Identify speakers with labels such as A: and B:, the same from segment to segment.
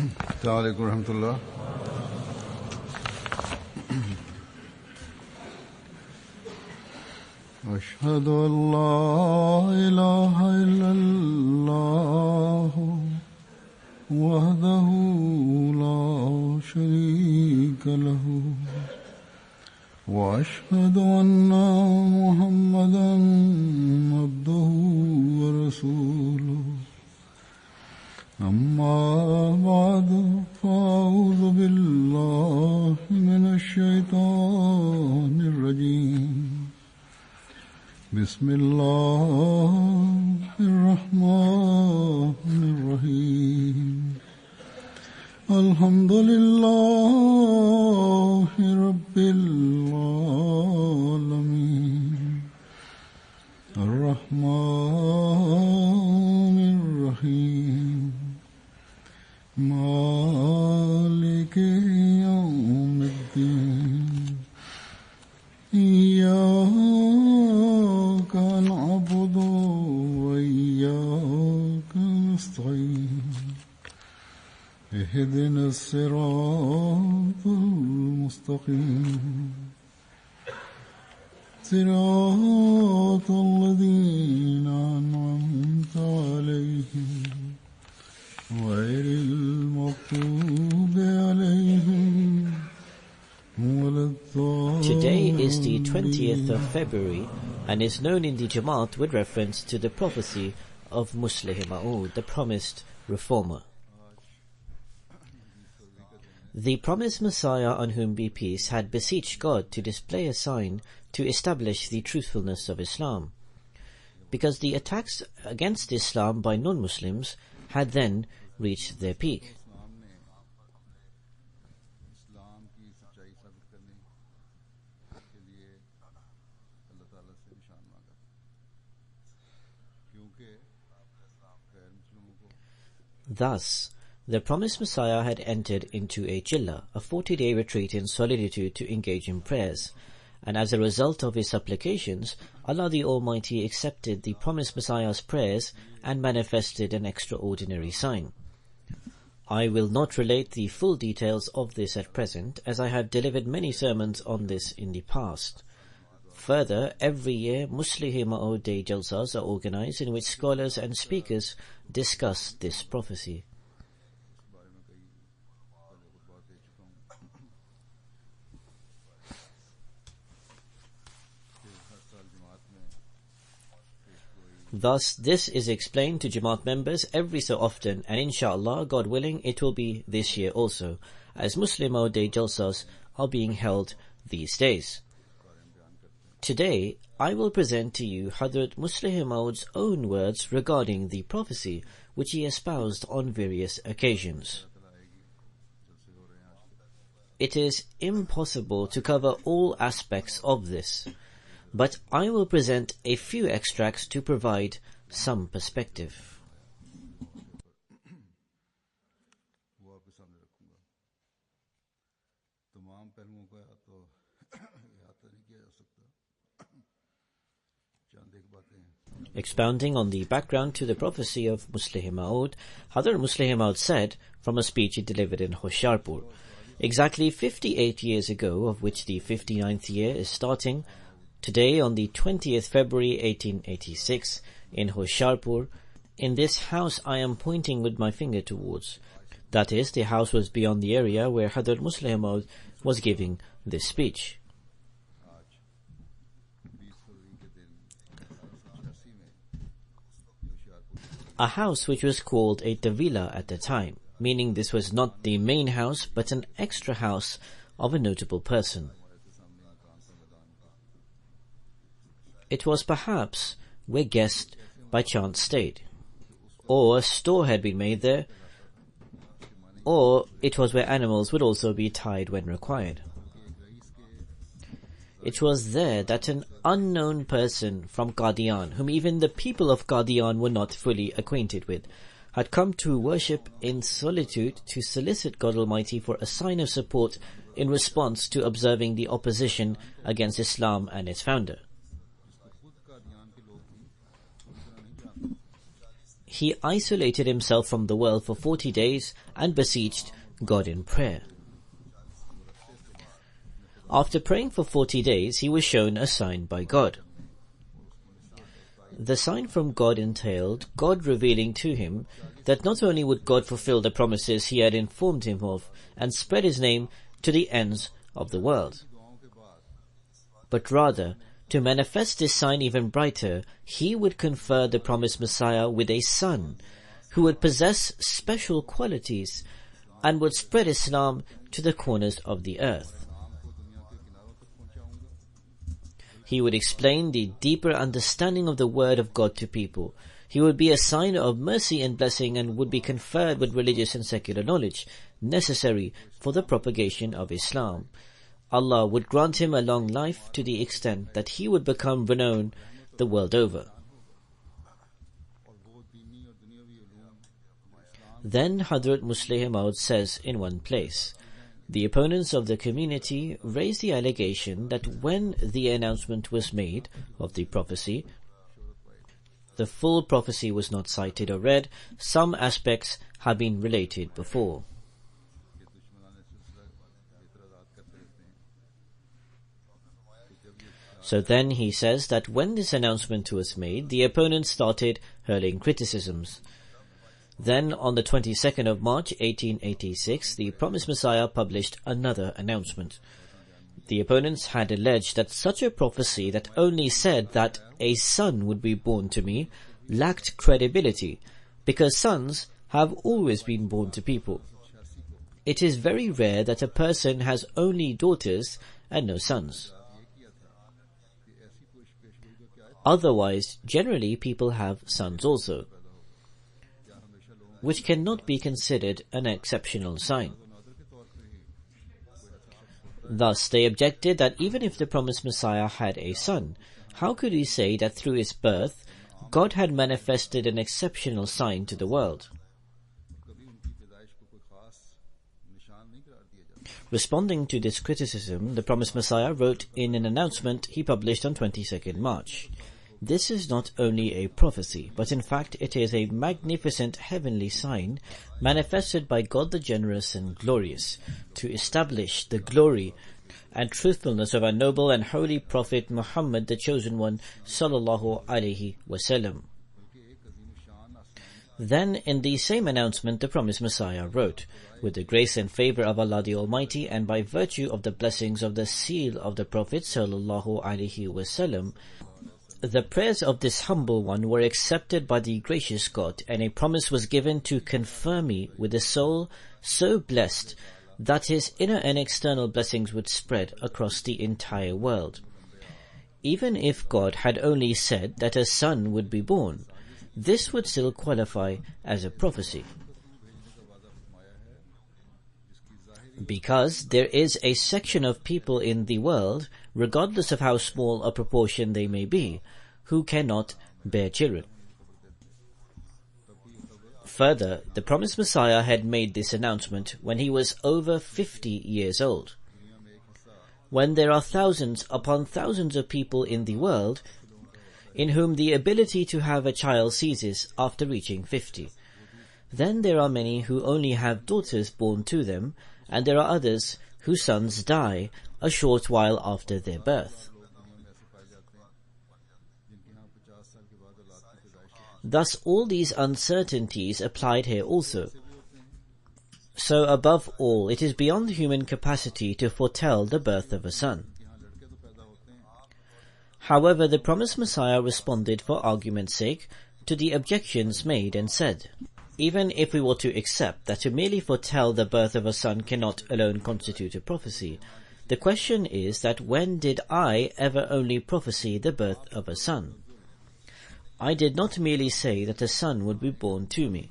A: السلام عليكم ورحمة الله. أشهد أن لا إله إلا الله وحده لا شريك له وأشهد أن محمدا عبده ورسوله. أما بعد فأعوذ بالله من الشيطان الرجيم. بسم الله الرحمن الرحيم. الحمد لله رب العالمين. الرحمن الرحيم. مالك يوم الدين. إياك نعبد وإياك نستعين. اهدنا الصراط المستقيم. صراط الذين أنعمت عليهم غير المغضوب عليهم ولا الضالين.
B: Today is the 20th of February and is known in the Jamaat with reference to the prophecy of Muslih Ma'ud, the promised reformer. The promised Messiah, on whom be peace, had beseeched God to display a sign to establish the truthfulness of Islam, because the attacks against Islam by non-Muslims had then reached their peak. Thus, the promised Messiah had entered into a jilla, a 40-day retreat in solitude to engage in prayers, and as a result of his supplications, Allah the Almighty accepted the promised Messiah's prayers and manifested an extraordinary sign. I will not relate the full details of this at present, as I have delivered many sermons on this in the past. Further, every year Muslih Ma'ud Day Jalsas are organized in which scholars and speakers discuss this prophecy. Thus, this is explained to Jamaat members every so often, and inshallah, God willing, it will be this year also, as Muslih Ma'ud Day Jalsas are being held these days. Today, I will present to you Hazrat Muslih Ma'ud's own words regarding the prophecy, which he espoused on various occasions. It is impossible to cover all aspects of this, but I will present a few extracts to provide some perspective. Expounding on the background to the prophecy of Muslih Ma'ud, Hazrat Muslih Ma'ud said from a speech he delivered in Hoshiarpur, exactly 58 years ago, of which the 59th year is starting, today on the 20th February 1886, in Hoshiarpur, in this house I am pointing with my finger towards. That is, the house was beyond the area where Hazrat Muslih Ma'ud was giving this speech. A house which was called a Tawila at the time, meaning this was not the main house but an extra house of a notable person. It was perhaps where guests by chance stayed, or a store had been made there, or it was where animals would also be tied when required. It was there that an unknown person from Qadian, whom even the people of Qadian were not fully acquainted with, had come to worship in solitude to solicit God Almighty for a sign of support in response to observing the opposition against Islam and its founder. he isolated himself from the world for 40 days and beseeched God in prayer. After praying for 40 days, he was shown a sign by God. The sign from God entailed God revealing to him that not only would God fulfill the promises he had informed him of and spread his name to the ends of the world, but rather, to manifest this sign even brighter, he would confer the promised Messiah with a son who would possess special qualities and would spread Islam to the corners of the earth. He would explain the deeper understanding of the word of God to people. He would be a sign of mercy and blessing and would be conferred with religious and secular knowledge necessary for the propagation of Islam. Allah would grant him a long life to the extent that he would become renowned the world over. Then Hazrat Musleh Maud says in one place, the opponents of the community raised the allegation that when the announcement was made of the prophecy, the full prophecy was not cited or read. Some aspects have been related before. So then he says that when this announcement was made, the opponents started hurling criticisms. Then, on the 22nd of March 1886, the promised Messiah published another announcement. The opponents had alleged that such a prophecy that only said that a son would be born to me lacked credibility, because sons have always been born to people. It is very rare that a person has only daughters and no sons. Otherwise, generally people have sons also, which cannot be considered an exceptional sign. Thus, they objected that even if the promised Messiah had a son, how could he say that through his birth, God had manifested an exceptional sign to the world? Responding to this criticism, the promised Messiah wrote in an announcement he published on 22nd March. This is not only a prophecy, but in fact it is a magnificent heavenly sign manifested by God the Generous and Glorious to establish the glory and truthfulness of our noble and holy Prophet Muhammad, the Chosen One, sallallahu alaihi wasallam. Then in the same announcement the promised Messiah wrote, with the grace and favor of Allah the Almighty and by virtue of the blessings of the seal of the Prophet sallallahu alaihi wasallam, the prayers of this humble one were accepted by the gracious God, and a promise was given to confer me with a soul so blessed that his inner and external blessings would spread across the entire world. Even if God had only said that a son would be born, this would still qualify as a prophecy, because there is a section of people in the world, regardless of how small a proportion they may be, who cannot bear children. Further, the promised Messiah had made this announcement when he was over 50 years old. When there are thousands upon thousands of people in the world in whom the ability to have a child ceases after reaching 50, then there are many who only have daughters born to them, and there are others whose sons die a short while after their birth. Thus all these uncertainties applied here also. So above all, it is beyond human capacity to foretell the birth of a son. However, the promised Messiah responded for argument's sake to the objections made and said, even if we were to accept that to merely foretell the birth of a son cannot alone constitute a prophecy, the question is that when did I ever only prophesy the birth of a son? I did not merely say that a son would be born to me.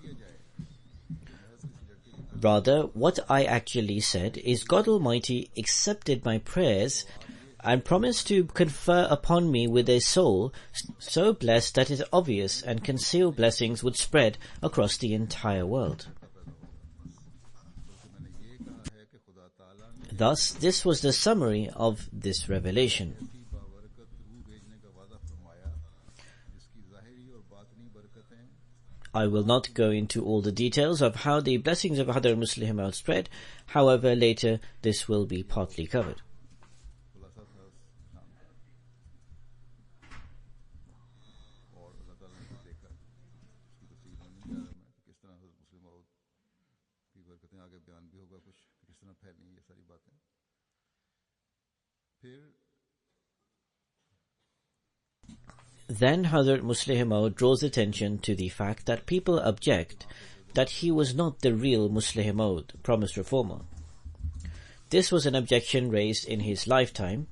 B: Rather, what I actually said is God Almighty accepted my prayers and promised to confer upon me with a soul so blessed that its obvious and concealed blessings would spread across the entire world. Thus, this was the summary of this revelation. I will not go into all the details of how the blessings of Hadhrat Muslih Maud spread. However, later this will be partly covered. Then Hadhrat Muslih Maud draws attention to the fact that people object that he was not the real Muslih Maud, promised reformer. This was an objection raised in his lifetime,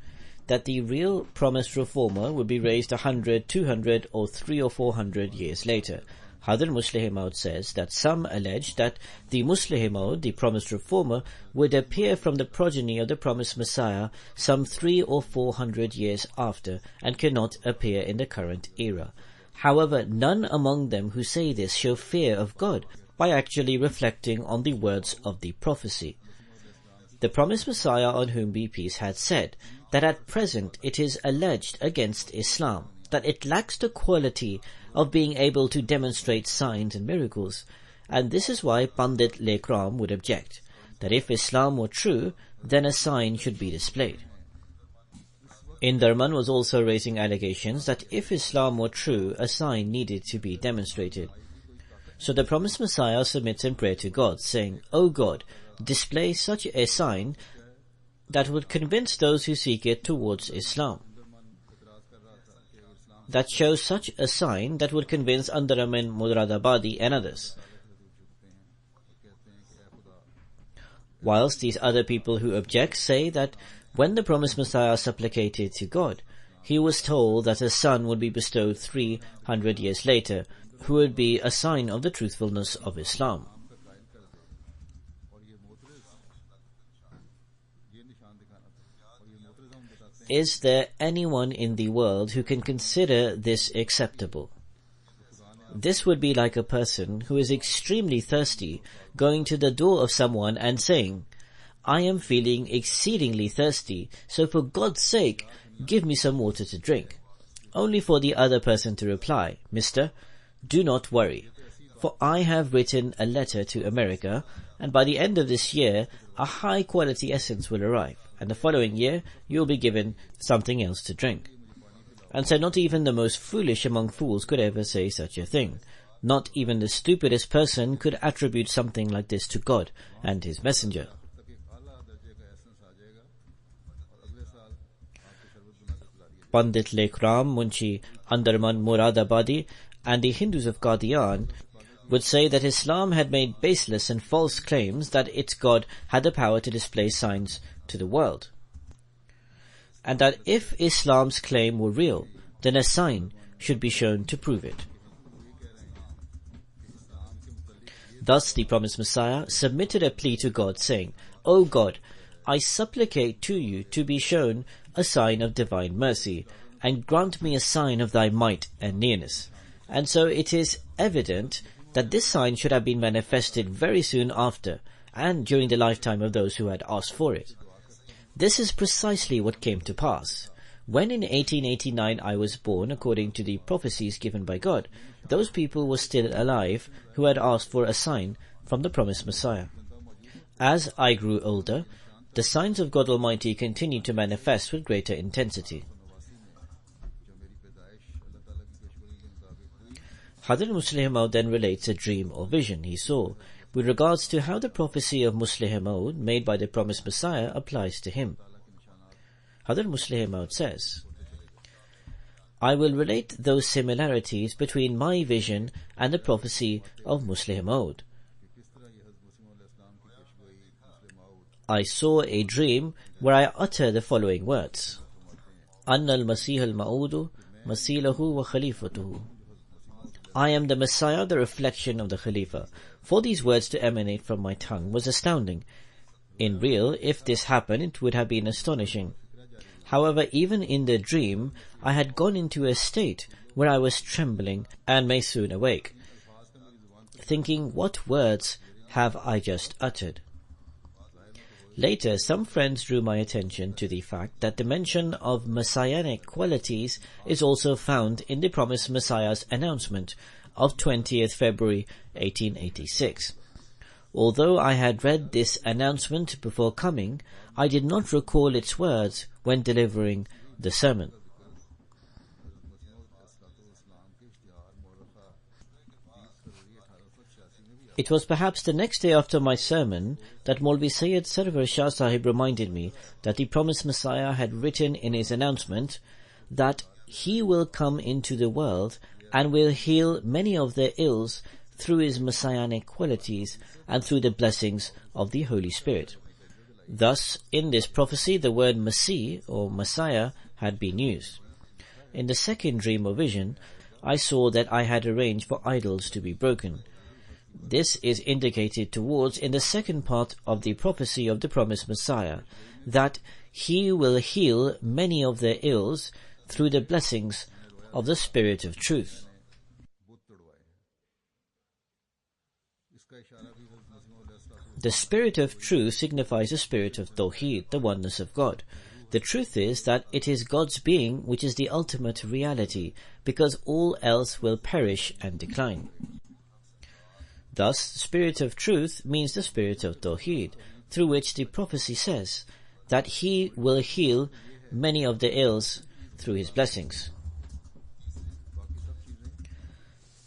B: that the real promised reformer would be raised 100, 200 or 300 or 400 years later. Hadhrat Muslih Maud says that some allege that the Muslih Maud, the promised reformer, would appear from the progeny of the promised Messiah some 300 or 400 years after and cannot appear in the current era. However, none among them who say this show fear of God by actually reflecting on the words of the prophecy. The promised Messiah, on whom be peace, had said that at present it is alleged against Islam that it lacks the quality of being able to demonstrate signs and miracles, and this is why Pandit Lekram would object that if Islam were true, then a sign should be displayed. Inderman was also raising allegations that if Islam were true, a sign needed to be demonstrated. So the promised Messiah submits in prayer to God, saying, "O God, display such a sign that would convince those who seek it towards Islam." That shows such a sign that would convince Andaraman Muradabadi and others. Whilst these other people who object say that when the promised Messiah supplicated to God, he was told that a son would be bestowed 300 years later, who would be a sign of the truthfulness of Islam. Is there anyone in the world who can consider this acceptable? This would be like a person who is extremely thirsty going to the door of someone and saying, "I am feeling exceedingly thirsty, so for God's sake, give me some water to drink," only for the other person to reply, "Mister, do not worry, for I have written a letter to America, and by the end of this year, a high-quality essence will arrive, and the following year, you will be given something else to drink." And so not even the most foolish among fools could ever say such a thing. Not even the stupidest person could attribute something like this to God and His Messenger. Pandit Lekram, Munshi Andarman Muradabadi and the Hindus of Qadian would say that Islam had made baseless and false claims that its God had the power to display signs to the world, and that if Islam's claim were real, then a sign should be shown to prove it. Thus the promised Messiah submitted a plea to God, saying, "O God, I supplicate to you to be shown a sign of divine mercy, and grant me a sign of thy might and nearness." And so it is evident that this sign should have been manifested very soon after, and during the lifetime of those who had asked for it. This is precisely what came to pass. When in 1889 I was born, according to the prophecies given by God, those people were still alive who had asked for a sign from the promised Messiah. As I grew older, the signs of God Almighty continued to manifest with greater intensity. Hadhrat Muslih Maud then relates a dream or vision he saw with regards to how the prophecy of Muslih Maud made by the promised Messiah applies to him. Hadhrat Muslih Maud says, "I will relate those similarities between my vision and the prophecy of Muslih Maud. I saw a dream where I utter the following words: Anna al-Masih al-Ma'udu, Masilahu wa Khalifatuhu. I am the Messiah, the reflection of the Khalifa. For these words to emanate from my tongue was astounding. In real, if this happened, it would have been astonishing. However, even in the dream, I had gone into a state where I was trembling and may soon awake, thinking, what words have I just uttered? Later, some friends drew my attention to the fact that the mention of messianic qualities is also found in the promised Messiah's announcement of 20th February 1886. Although I had read this announcement before coming, I did not recall its words when delivering the sermon. It was perhaps the next day after my sermon that Maulvi Sayyid Sarwar Shah Sahib reminded me that the promised Messiah had written in his announcement that he will come into the world and will heal many of their ills through his messianic qualities and through the blessings of the Holy Spirit. Thus, in this prophecy, the word Masih or Messiah had been used. In the second dream or vision, I saw that I had arranged for idols to be broken. This is indicated towards in the second part of the prophecy of the promised Messiah, that he will heal many of their ills through the blessings of the Spirit of Truth. The Spirit of Truth signifies the Spirit of Tawheed, the oneness of God. The truth is that it is God's being which is the ultimate reality, because all else will perish and decline. Thus, Spirit of Truth means the Spirit of Tawheed, through which the prophecy says that he will heal many of the ills through his blessings.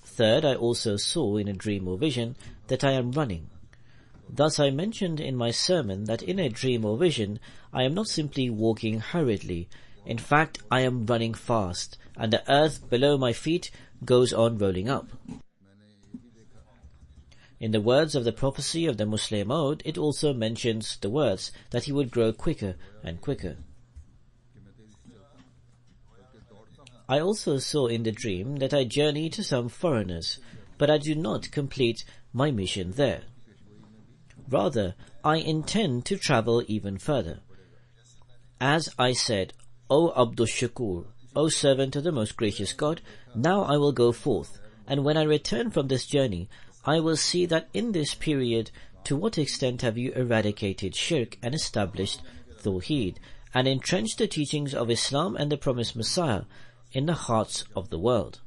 B: Third, I also saw in a dream or vision that I am running. Thus I mentioned in my sermon that in a dream or vision I am not simply walking hurriedly. In fact, I am running fast, and the earth below my feet goes on rolling up. In the words of the prophecy of the Musleh Maud, it also mentions the words that he would grow quicker and quicker. I also saw in the dream that I journey to some foreigners, but I do not complete my mission there. Rather, I intend to travel even further. As I said, O Abdul Shakur, O servant of the most gracious God, now I will go forth, and when I return from this journey, I will see that in this period, to what extent have you eradicated shirk and established Tawheed, and entrenched the teachings of Islam and the promised Messiah in the hearts of the world.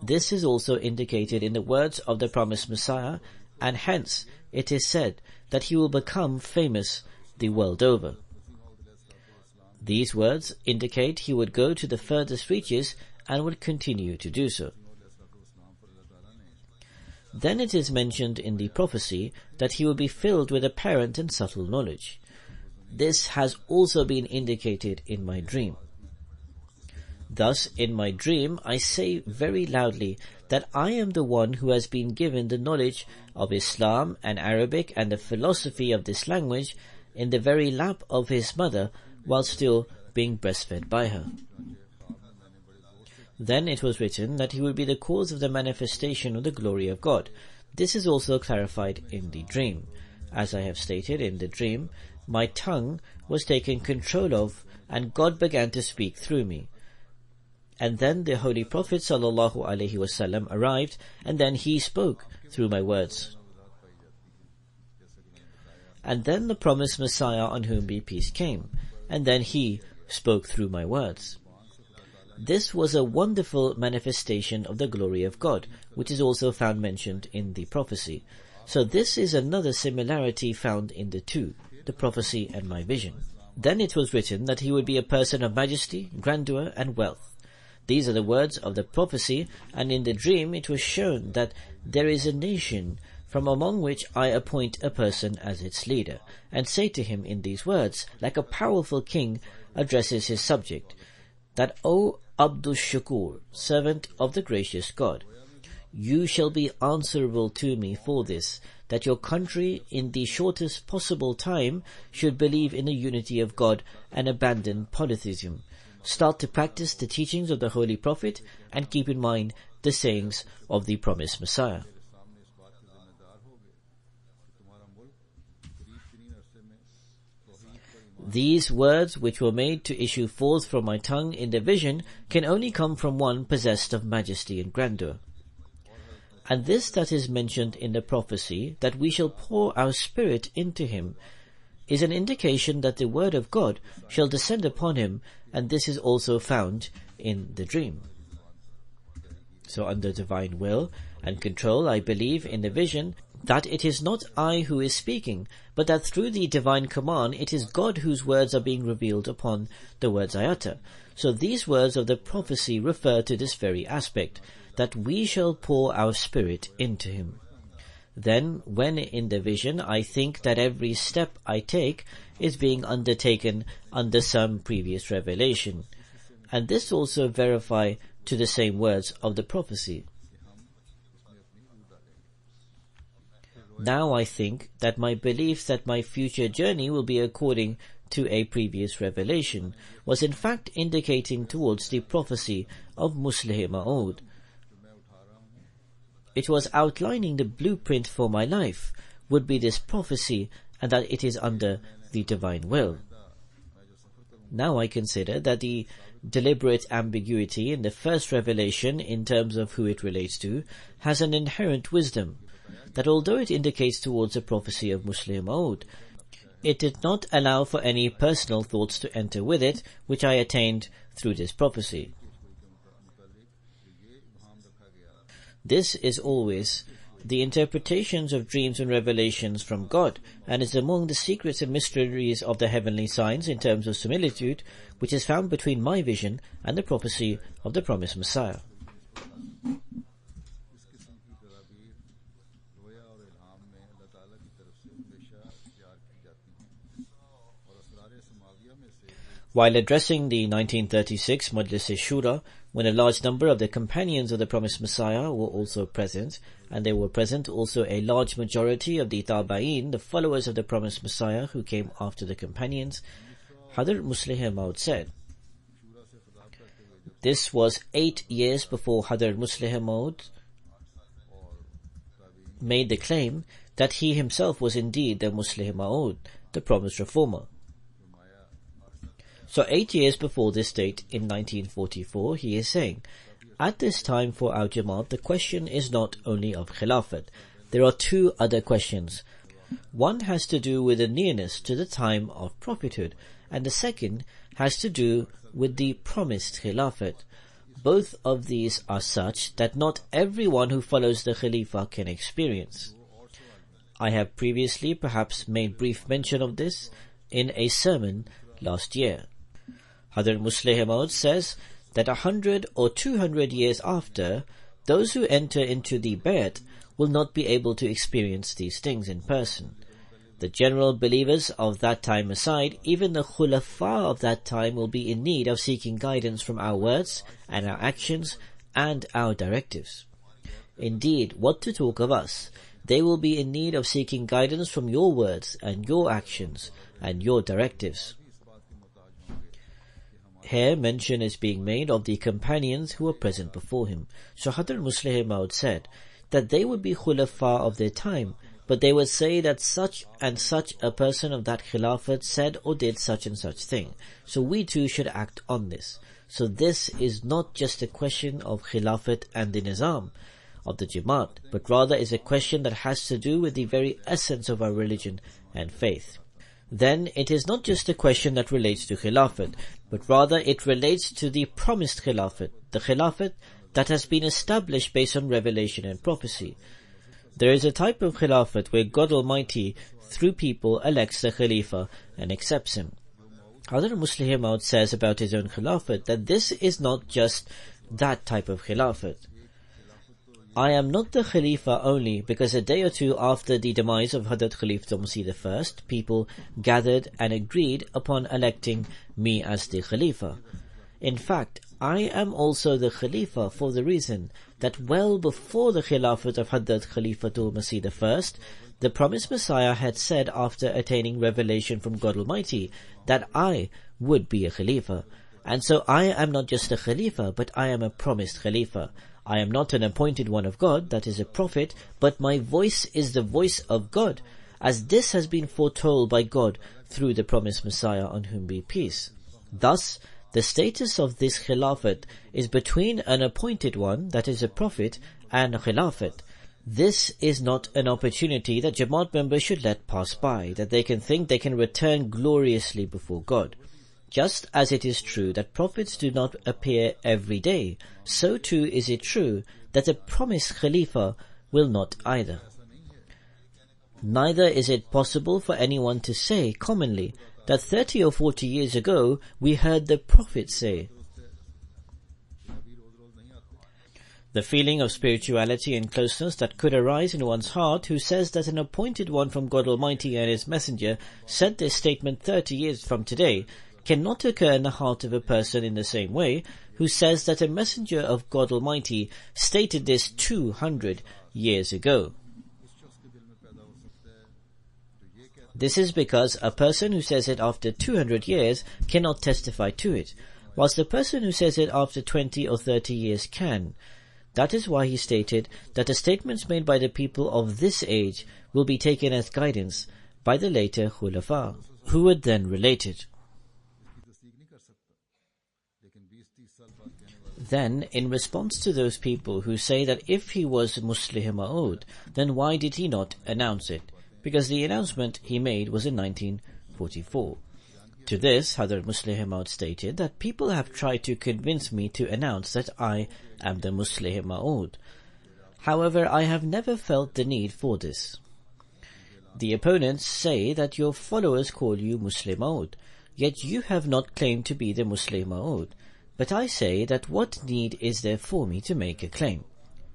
B: This is also indicated in the words of the promised Messiah, and hence it is said that he will become famous the world over. These words indicate he would go to the furthest reaches and would continue to do so. Then it is mentioned in the prophecy that he will be filled with apparent and subtle knowledge. This has also been indicated in my dream. Thus, in my dream, I say very loudly that I am the one who has been given the knowledge of Islam and Arabic and the philosophy of this language in the very lap of his mother while still being breastfed by her. Then it was written that he would be the cause of the manifestation of the glory of God. This is also clarified in the dream. As I have stated in the dream, my tongue was taken control of and God began to speak through me. And then the Holy Prophet ﷺ arrived, and then he spoke through my words. And then the promised Messiah on whom be peace came, and then he spoke through my words. This was a wonderful manifestation of the glory of God, which is also found mentioned in the prophecy. So this is another similarity found in the two, the prophecy and my vision. Then it was written that he would be a person of majesty, grandeur, and wealth. These are the words of the prophecy, and in the dream it was shown that there is a nation from among which I appoint a person as its leader, and say to him in these words, like a powerful king addresses his subject, that, O Abdul Shakur, servant of the gracious God, you shall be answerable to me for this, that your country in the shortest possible time should believe in the unity of God and abandon polytheism. Start to practice the teachings of the Holy Prophet and keep in mind the sayings of the promised Messiah. These words which were made to issue forth from my tongue in the vision can only come from one possessed of majesty and grandeur. And this that is mentioned in the prophecy, that we shall pour our spirit into him, is an indication that the word of God shall descend upon him, and this is also found in the dream. So under divine will and control, I believe in the vision that it is not I who is speaking, but that through the divine command it is God whose words are being revealed upon the words I utter. So these words of the prophecy refer to this very aspect, that we shall pour our spirit into him. Then, when in the vision I think that every step I take is being undertaken under some previous revelation, and this also verify to the same words of the prophecy. Now I think that my belief that my future journey will be according to a previous revelation was in fact indicating towards the prophecy of Muslih Ma'ud. It was outlining the blueprint for my life would be this prophecy, and that it is under the divine will. Now I consider that the deliberate ambiguity in the first revelation in terms of who it relates to has an inherent wisdom, that although it indicates towards a prophecy of Muslih Ma'ud, it did not allow for any personal thoughts to enter with it, which I attained through this prophecy. This is always the interpretations of dreams and revelations from God, and is among the secrets and mysteries of the heavenly signs in terms of similitude, which is found between my vision and the prophecy of the promised Messiah. While addressing the 1936 Majlis-e-Shura, when a large number of the companions of the promised Messiah were also present, and there were present also a large majority of the Tabi'een, the followers of the promised Messiah who came after the companions, Hadrat Muslih Ma'ud said, this was 8 years before Hadrat Muslih Ma'ud made the claim that he himself was indeed the Muslih Ma'ud, the promised reformer. So 8 years before this date, in 1944, he is saying, at this time for our Jamaat, the question is not only of Khilafat. There are two other questions. One has to do with the nearness to the time of prophethood, and the second has to do with the promised Khilafat. Both of these are such that not everyone who follows the Khalifa can experience. I have previously perhaps made brief mention of this in a sermon last year. Hadrat Muslih Ma'ud says that 100 or 200 years after, those who enter into the Bayat will not be able to experience these things in person. The general believers of that time aside, even the Khulafa of that time will be in need of seeking guidance from our words and our actions and our directives. Indeed, what to talk of us? They will be in need of seeking guidance from your words and your actions and your directives. Here mention is being made of the companions who were present before him. So Hadrat Muslih Ma'ud said that they would be khulafa of their time, but they would say that such and such a person of that khilafat said or did such and such thing. So we too should act on this. So this is not just a question of khilafat and the nizam of the Jamaat, but rather is a question that has to do with the very essence of our religion and faith. Then it is not just a question that relates to Khilafat, but rather it relates to the promised Khilafat, the Khilafat that has been established based on revelation and prophecy. There is a type of Khilafat where God Almighty, through people, elects the Khalifa and accepts him. Hadrat Muslih Ma'ud says about his own Khilafat that this is not just that type of Khilafat. I am not the Khalifa only because a day or two after the demise of Hadrat Khalifa Masih I, people gathered and agreed upon electing me as the Khalifa. In fact, I am also the Khalifa for the reason that well before the Khilafat of Hadrat Khalifatul Masih I, the promised Messiah had said after attaining revelation from God Almighty that I would be a Khalifa. And so I am not just a Khalifa, but I am a promised Khalifa. I am not an appointed one of God, that is a prophet, but my voice is the voice of God, as this has been foretold by God through the promised Messiah, on whom be peace. Thus, the status of this Khilafat is between an appointed one, that is a prophet, and a Khilafat. This is not an opportunity that Jamaat members should let pass by, that they can think they can return gloriously before God. Just as it is true that prophets do not appear every day, so too is it true that a promised Khalifa will not either. Neither is it possible for anyone to say commonly that 30 or 40 years ago we heard the Prophet say. The feeling of spirituality and closeness that could arise in one's heart who says that an appointed one from God Almighty and His Messenger said this statement 30 years from today cannot occur in the heart of a person in the same way who says that a messenger of God Almighty stated this 200 years ago. This is because a person who says it after 200 years cannot testify to it, whilst the person who says it after 20 or 30 years can. That is why he stated that the statements made by the people of this age will be taken as guidance by the later Khulafa, who would then relate it. Then, in response to those people who say that if he was Muslih Ma'ud, then why did he not announce it? Because the announcement he made was in 1944. To this, Hazrat Muslih Ma'ud stated that people have tried to convince me to announce that I am the Muslih Ma'ud. However, I have never felt the need for this. The opponents say that your followers call you Muslih Ma'ud, yet you have not claimed to be the Muslih Ma'ud. But I say that what need is there for me to make a claim?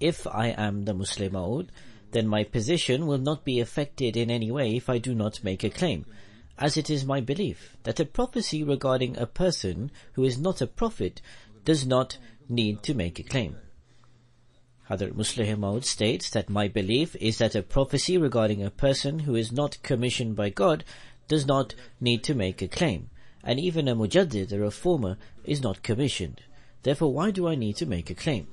B: If I am the Muslih Ma'ud, then my position will not be affected in any way if I do not make a claim, as it is my belief that a prophecy regarding a person who is not a prophet does not need to make a claim. Hazrat Muslih Ma'ud states that my belief is that a prophecy regarding a person who is not commissioned by God does not need to make a claim, and even a Mujaddid, a reformer, is not commissioned. Therefore, why do I need to make a claim?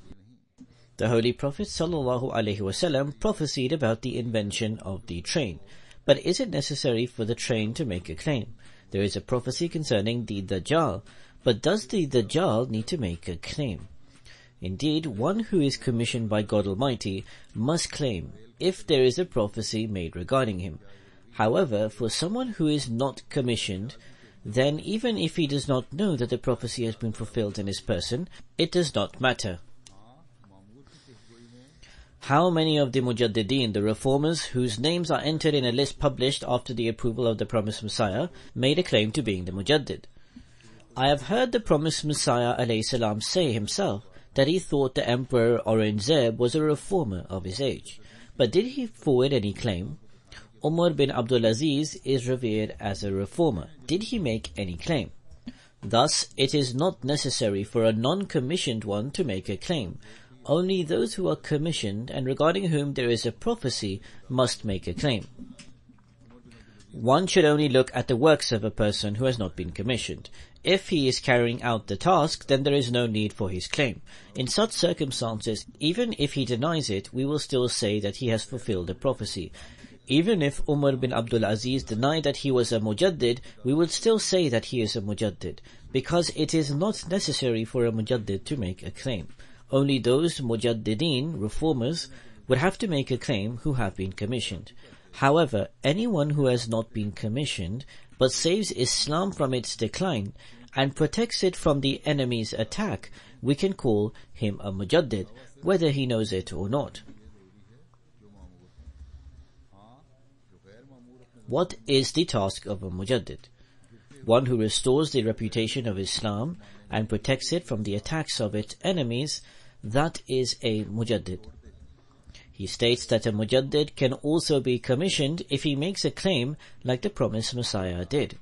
B: The Holy Prophet ﷺ prophesied about the invention of the train. But is it necessary for the train to make a claim? There is a prophecy concerning the Dajjal, but does the Dajjal need to make a claim? Indeed, one who is commissioned by God Almighty must claim if there is a prophecy made regarding him. However, for someone who is not commissioned, then even if he does not know that the prophecy has been fulfilled in his person, it does not matter. How many of the Mujaddideen, the reformers, whose names are entered in a list published after the approval of the promised Messiah, made a claim to being the Mujaddid? I have heard the promised Messiah ﷺ say himself that he thought the Emperor Aurangzeb was a reformer of his age. But did he forward any claim? Umar bin Abdul Aziz is revered as a reformer. Did he make any claim? Thus, it is not necessary for a non-commissioned one to make a claim. Only those who are commissioned and regarding whom there is a prophecy must make a claim. One should only look at the works of a person who has not been commissioned. If he is carrying out the task, then there is no need for his claim. In such circumstances, even if he denies it, we will still say that he has fulfilled the prophecy. Even if Umar bin Abdul Aziz denied that he was a Mujaddid, we would still say that he is a Mujaddid, because it is not necessary for a Mujaddid to make a claim. Only those Mujaddideen, reformers, would have to make a claim who have been commissioned. However, anyone who has not been commissioned, but saves Islam from its decline, and protects it from the enemy's attack, we can call him a Mujaddid, whether he knows it or not. What is the task of a Mujaddid? One who restores the reputation of Islam and protects it from the attacks of its enemies, that is a Mujaddid. He states that a Mujaddid can also be commissioned if he makes a claim like the promised Messiah did.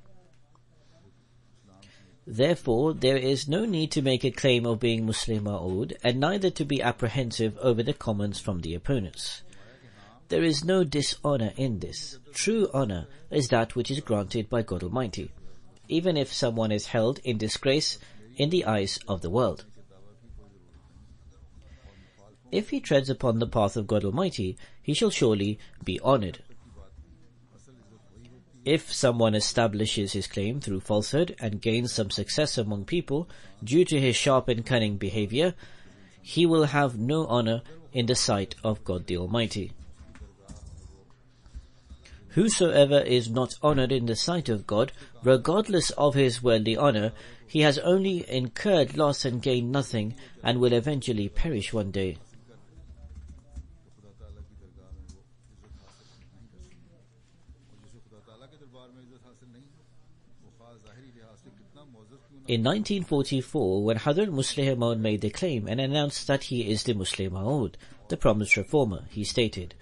B: Therefore, there is no need to make a claim of being Muslih Ma'ud, and neither to be apprehensive over the comments from the opponents. There is no dishonor in this. True honor is that which is granted by God Almighty, even if someone is held in disgrace in the eyes of the world. If he treads upon the path of God Almighty, he shall surely be honored. If someone establishes his claim through falsehood and gains some success among people due to his sharp and cunning behavior, he will have no honor in the sight of God the Almighty. Whosoever is not honored in the sight of God, regardless of his worldly honor, he has only incurred loss and gained nothing, and will eventually perish one day. In 1944, when Hazrat Muslih Maud made the claim and announced that he is the Muslih Maud, the promised reformer, he stated,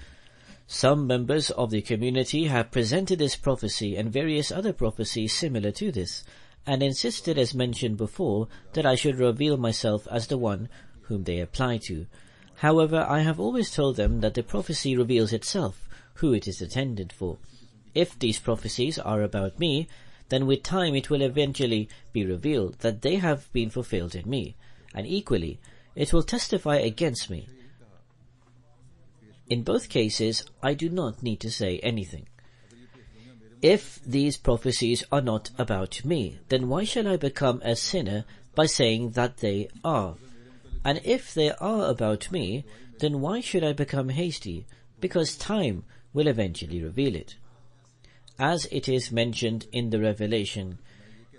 B: "Some members of the community have presented this prophecy and various other prophecies similar to this, and insisted, as mentioned before, that I should reveal myself as the one whom they apply to. However, I have always told them that the prophecy reveals itself, who it is intended for. If these prophecies are about me, then with time it will eventually be revealed that they have been fulfilled in me, and equally, it will testify against me. In both cases, I do not need to say anything. If these prophecies are not about me, then why shall I become a sinner by saying that they are? And if they are about me, then why should I become hasty? Because time will eventually reveal it. As it is mentioned in the Revelation,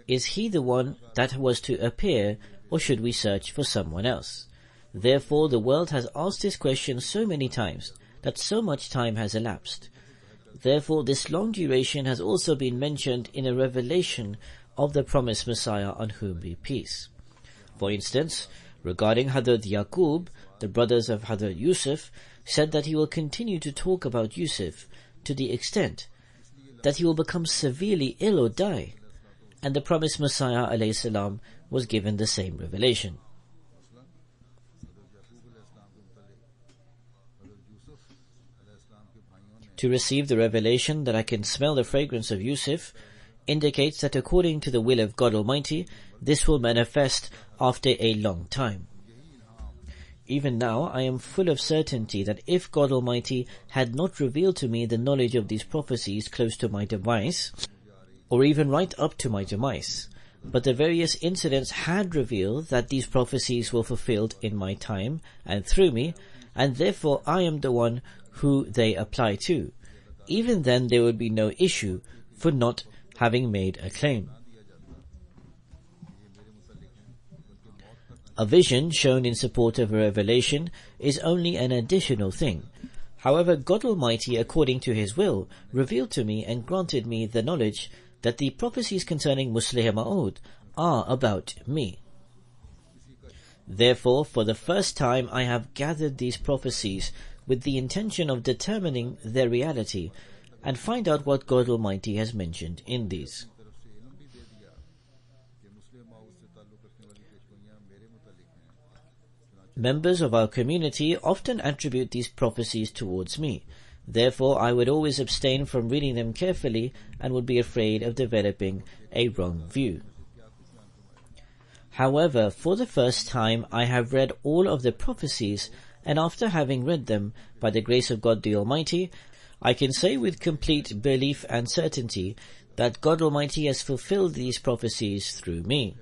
B: is he the one that was to appear, or should we search for someone else? Therefore, the world has asked this question so many times that so much time has elapsed. Therefore, this long duration has also been mentioned in a revelation of the promised Messiah, on whom be peace. For instance, regarding Hazrat Yaqub, the brothers of Hazrat Yusuf said that he will continue to talk about Yusuf to the extent that he will become severely ill or die, and the promised Messiah alayhi salam was given the same revelation. To receive the revelation that I can smell the fragrance of Yusuf indicates that according to the will of God Almighty, this will manifest after a long time. Even now, I am full of certainty that if God Almighty had not revealed to me the knowledge of these prophecies close to my demise, or even right up to my demise, but the various incidents had revealed that these prophecies were fulfilled in my time and through me, and therefore I am the one who they apply to, even then there would be no issue for not having made a claim. A vision shown in support of a revelation is only an additional thing. However, God Almighty, according to His will, revealed to me and granted me the knowledge that the prophecies concerning Muslih Maud are about me. Therefore, for the first time I have gathered these prophecies with the intention of determining their reality and find out what God Almighty has mentioned in these. Members of our community often attribute these prophecies towards me. Therefore, I would always abstain from reading them carefully and would be afraid of developing a wrong view. However, for the first time, I have read all of the prophecies, and after having read them, by the grace of God the Almighty, I can say with complete belief and certainty that God Almighty has fulfilled these prophecies through me.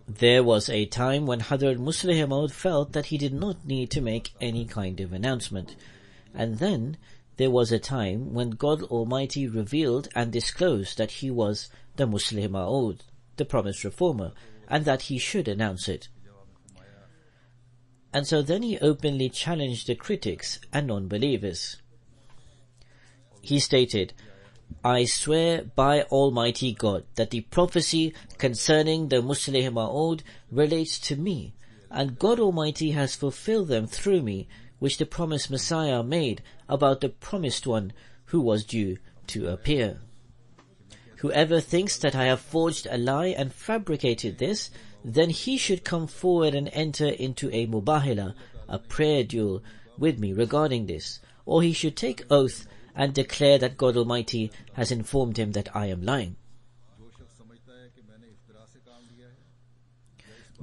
B: There was a time when Hazrat Muslih Maud felt that he did not need to make any kind of announcement. And then there was a time when God Almighty revealed and disclosed that he was the Muslih Maud, the promised reformer, and that he should announce it. And so then he openly challenged the critics and non-believers. He stated, "I swear by Almighty God that the prophecy concerning the Muslih Maud relates to me, and God Almighty has fulfilled them through me, which the promised Messiah made about the promised one who was due to appear. Whoever thinks that I have forged a lie and fabricated this, then he should come forward and enter into a mubahila, a prayer duel, with me regarding this, or he should take oath and declare that God Almighty has informed him that I am lying."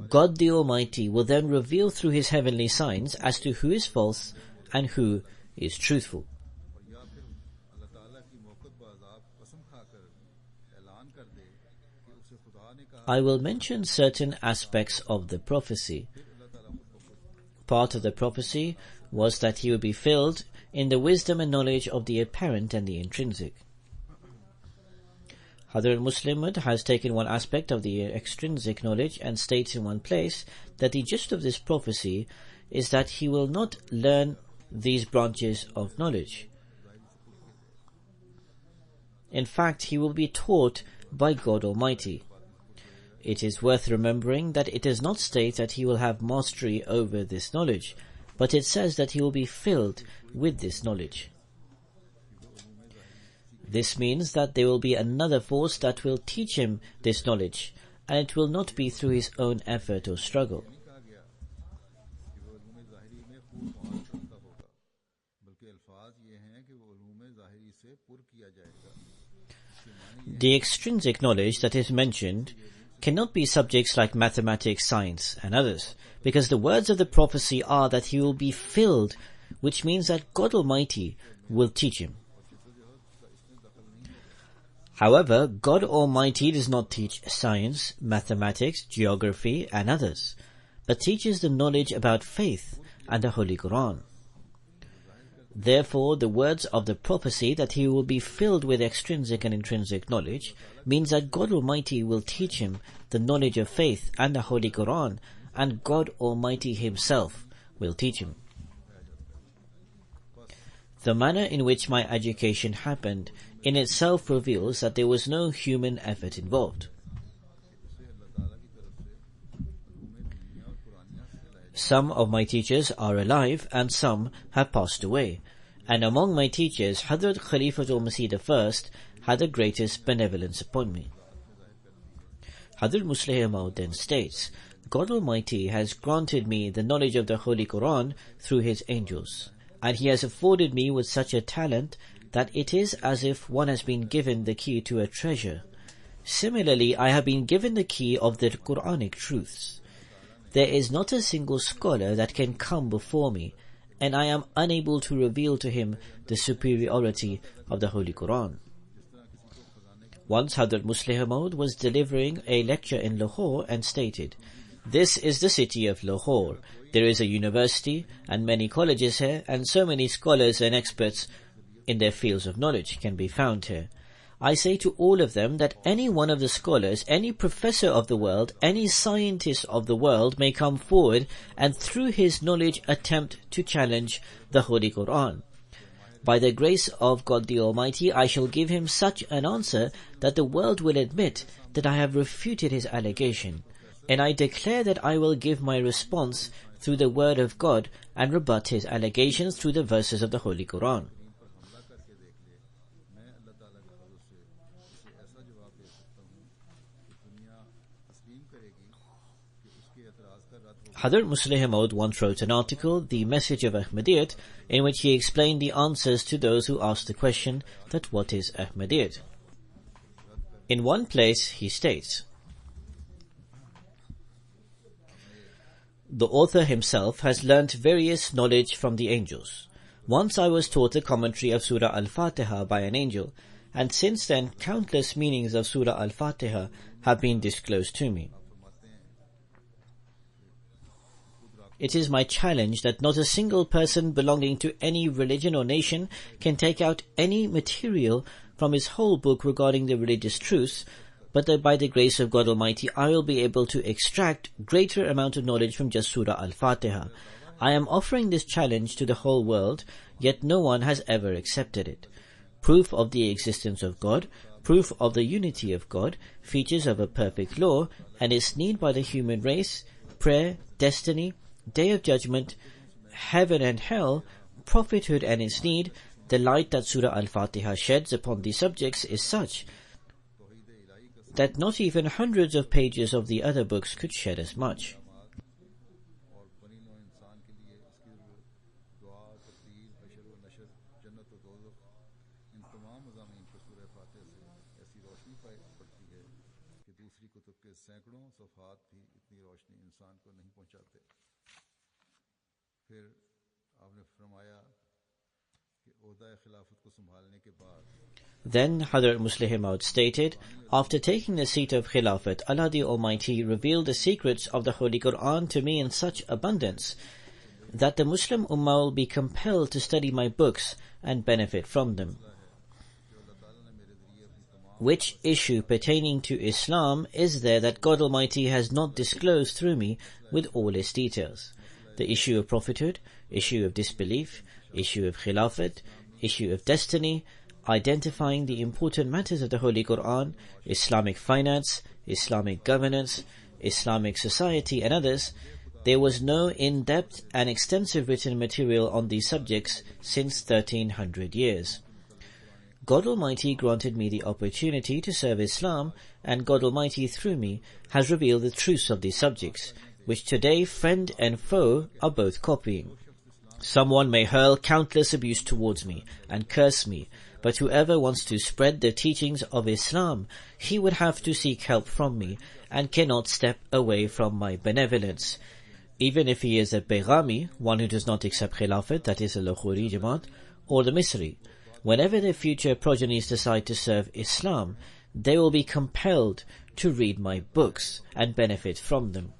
B: God the Almighty will then reveal through His heavenly signs as to who is false and who is truthful. I will mention certain aspects of the prophecy. Part of the prophecy was that he would be filled in the wisdom and knowledge of the apparent and the intrinsic. Hazrat Muslim Maud has taken one aspect of the extrinsic knowledge and states in one place that the gist of this prophecy is that he will not learn these branches of knowledge. In fact, he will be taught by God Almighty. It is worth remembering that it does not state that he will have mastery over this knowledge, but it says that he will be filled with this knowledge. This means that there will be another force that will teach him this knowledge, and it will not be through his own effort or struggle. The extrinsic knowledge that is mentioned cannot be subjects like mathematics, science, and others, because the words of the prophecy are that he will be filled, which means that God Almighty will teach him. However, God Almighty does not teach science, mathematics, geography, and others, but teaches the knowledge about faith and the Holy Quran. Therefore, the words of the prophecy that he will be filled with extrinsic and intrinsic knowledge means that God Almighty will teach him the knowledge of faith and the Holy Quran, and God Almighty himself will teach him. The manner in which my education happened in itself reveals that there was no human effort involved. Some of my teachers are alive and some have passed away, and among my teachers, Hazrat Khalifatul Masih I had the greatest benevolence upon me. Hazrat Musleh Maud then states, God Almighty has granted me the knowledge of the Holy Quran through His angels, and He has afforded me with such a talent that it is as if one has been given the key to a treasure. Similarly, I have been given the key of the Quranic truths. There is not a single scholar that can come before me, and I am unable to reveal to him the superiority of the Holy Quran. Once Hazrat Musleh Maud was delivering a lecture in Lahore and stated, "This is the city of Lahore. There is a university and many colleges here, and so many scholars and experts in their fields of knowledge can be found here. I say to all of them that any one of the scholars, any professor of the world, any scientist of the world may come forward and through his knowledge attempt to challenge the Holy Quran. By the grace of God the Almighty, I shall give him such an answer that the world will admit that I have refuted his allegation. And I declare that I will give my response through the word of God and rebut his allegations through the verses of the Holy Quran." Hazrat Musleh Maud once wrote an article, The Message of Ahmadiyyat, in which he explained the answers to those who asked the question that what is Ahmadiyyat. In one place he states, "The author himself has learnt various knowledge from the angels. Once I was taught a commentary of Surah Al-Fatiha by an angel, and since then countless meanings of Surah Al-Fatiha have been disclosed to me. It is my challenge that not a single person belonging to any religion or nation can take out any material from his whole book regarding the religious truths, but that by the grace of God Almighty I will be able to extract greater amount of knowledge from just Surah Al-Fatiha. I am offering this challenge to the whole world, yet no one has ever accepted it. Proof of the existence of God, proof of the unity of God, features of a perfect law, and its need by the human race, prayer, destiny, Day of Judgment, heaven and hell, prophethood and its need, the light that Surah Al-Fatiha sheds upon these subjects is such that not even hundreds of pages of the other books could shed as much." Then Hazrat Muslih Maud stated, after taking the seat of Khilafat, Allah the Almighty revealed the secrets of the Holy Quran to me in such abundance that the Muslim Ummah will be compelled to study my books and benefit from them. Which issue pertaining to Islam is there that God Almighty has not disclosed through me with all its details? The issue of prophethood, issue of disbelief, issue of Khilafat, issue of destiny, identifying the important matters of the Holy Quran, Islamic finance, Islamic governance, Islamic society and others. There was no in-depth and extensive written material on these subjects since 1300 years. God Almighty granted me the opportunity to serve Islam, and God Almighty through me has revealed the truths of these subjects, which today friend and foe are both copying. Someone may hurl countless abuse towards me and curse me, but whoever wants to spread the teachings of Islam, he would have to seek help from me and cannot step away from my benevolence. Even if he is a Beghami, one who does not accept Khilafat, that is a Lahori Jamaat, or the Misri, whenever their future progenies decide to serve Islam, they will be compelled to read my books and benefit from them.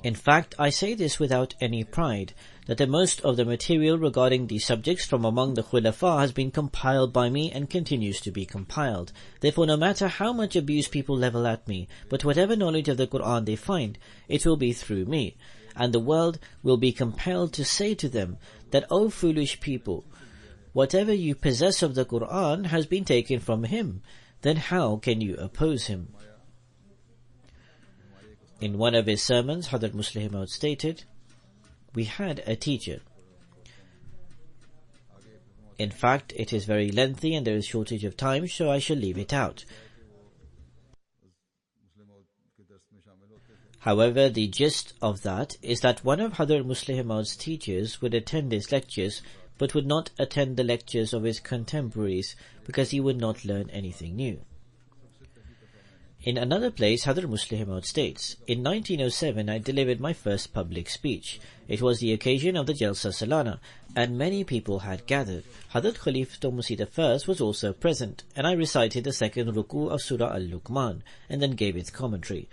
B: In fact, I say this without any pride, that the most of the material regarding these subjects from among the Khulafa has been compiled by me and continues to be compiled. Therefore, no matter how much abuse people level at me, but whatever knowledge of the Quran they find, it will be through me, and the world will be compelled to say to them that, O foolish people, whatever you possess of the Quran has been taken from him, then how can you oppose him? In one of his sermons, Hazrat Muslih Maud stated, we had a teacher. In fact, it is very lengthy and there is shortage of time, so I shall leave it out. However, the gist of that is that one of Hazrat Muslih Maud's teachers would attend his lectures, but would not attend the lectures of his contemporaries because he would not learn anything new. In another place, Hazrat Muslih Maud states, in 1907 I delivered my first public speech. It was the occasion of the Jalsa Salana, and many people had gathered. Hazrat Khalifatul Masih I was also present, and I recited the second ruku of Surah Al-Luqman, and then gave its commentary.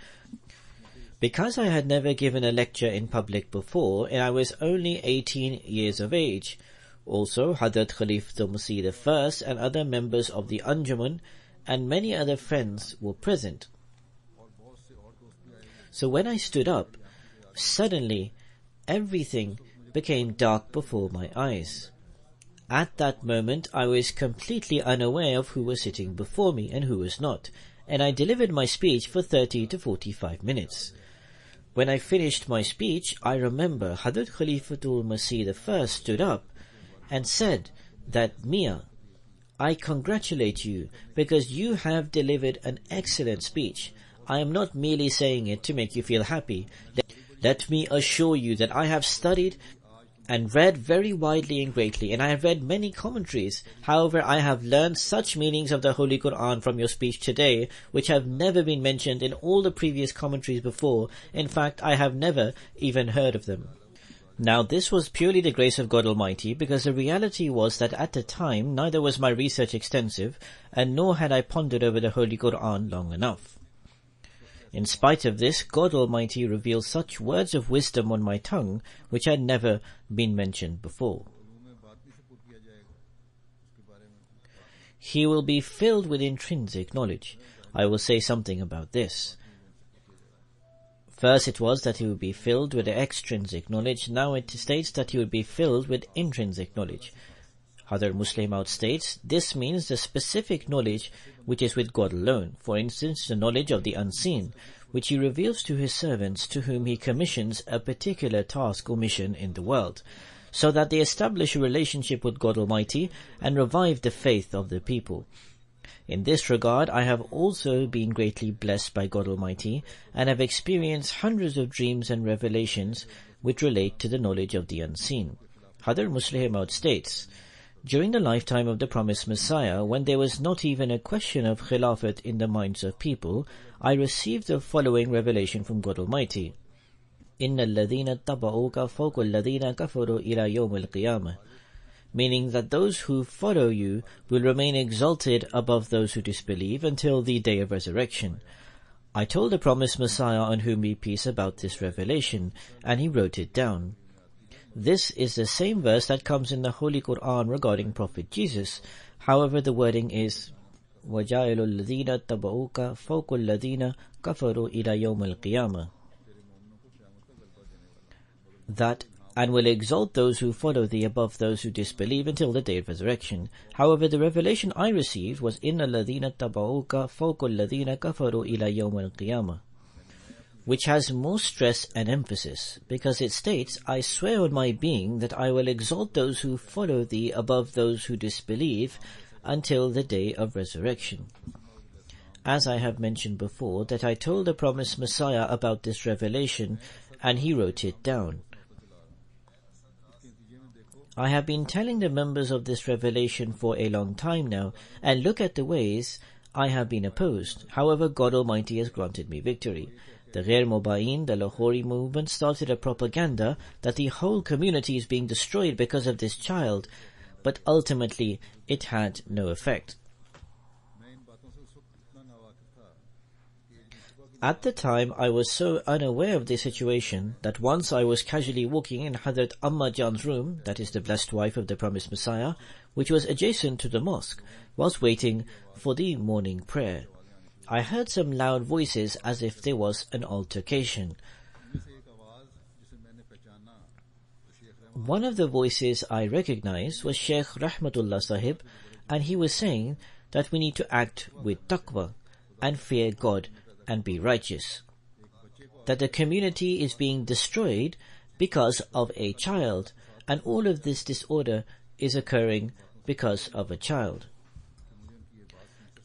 B: Because I had never given a lecture in public before, and I was only 18 years of age, also Hazrat Khalifatul Masih I and other members of the Anjuman and many other friends were present. So when I stood up, suddenly everything became dark before my eyes. At that moment I was completely unaware of who was sitting before me and who was not, and I delivered my speech for 30 to 45 minutes. When I finished my speech, I remember Hazrat Khalifatul Masih I stood up and said that, Mia, I congratulate you because you have delivered an excellent speech. I am not merely saying it to make you feel happy. Let me assure you that I have studied and read very widely and greatly, and I have read many commentaries. However, I have learned such meanings of the Holy Quran from your speech today, which have never been mentioned in all the previous commentaries before. In fact, I have never even heard of them. Now this was purely the grace of God Almighty, because the reality was that at the time neither was my research extensive, and nor had I pondered over the Holy Quran long enough. In spite of this, God Almighty revealed such words of wisdom on my tongue which had never been mentioned before. He will be filled with intrinsic knowledge. I will say something about this. First it was that he would be filled with extrinsic knowledge. Now it states that he would be filled with intrinsic knowledge. Hazrat Muslih Maud states, this means the specific knowledge which is with God alone. For instance, the knowledge of the unseen, which he reveals to his servants to whom he commissions a particular task or mission in the world, so that they establish a relationship with God Almighty and revive the faith of the people. In this regard, I have also been greatly blessed by God Almighty and have experienced hundreds of dreams and revelations which relate to the knowledge of the unseen. Hazrat Muslih Maud states, during the lifetime of the promised Messiah, when there was not even a question of Khilafat in the minds of people, I received the following revelation from God Almighty. إِنَّ الَّذِينَ اتَّبَعُوكَ فَوْقَ الَّذِينَ كَفَرُوا إِلَى يَوْمِ الْقِيَامَةِ meaning that those who follow you will remain exalted above those who disbelieve until the day of resurrection. I told the promised Messiah, on whom be peace, about this revelation, and he wrote it down. This is the same verse that comes in the Holy Quran regarding Prophet Jesus. However, the wording is وَجَعِلُ الَّذِينَ اتَّبَعُوكَ فَوْقُ الَّذِينَ كَفَرُوا إِلَى يَوْمِ الْقِيَامَةِ, that, and will exalt those who follow thee above those who disbelieve until the day of resurrection. However, the revelation I received was إِنَّ الَّذِينَ اتَّبَعُوكَ فَوْقُ الَّذِينَ كَفَرُوا إِلَى يَوْمِ الْقِيَامَةِ, which has more stress and emphasis, because it states, I swear on my being that I will exalt those who follow thee above those who disbelieve until the day of resurrection. As I have mentioned before, that I told the promised Messiah about this revelation, and he wrote it down. I have been telling the members of this revelation for a long time now, and look at the ways I have been opposed. However, God Almighty has granted me victory. The Ghair Mubayin, the Lahori movement, started a propaganda that the whole community is being destroyed because of this child, but ultimately it had no effect. At the time, I was so unaware of the situation that once I was casually walking in Hazrat Amma Jan's room, that is the blessed wife of the promised Messiah, which was adjacent to the mosque, whilst waiting for the morning prayer. I heard some loud voices as if there was an altercation. One of the voices I recognized was Sheikh Rahmatullah Sahib, and he was saying that we need to act with taqwa and fear God and be righteous. That the community is being destroyed because of a child, and all of this disorder is occurring because of a child.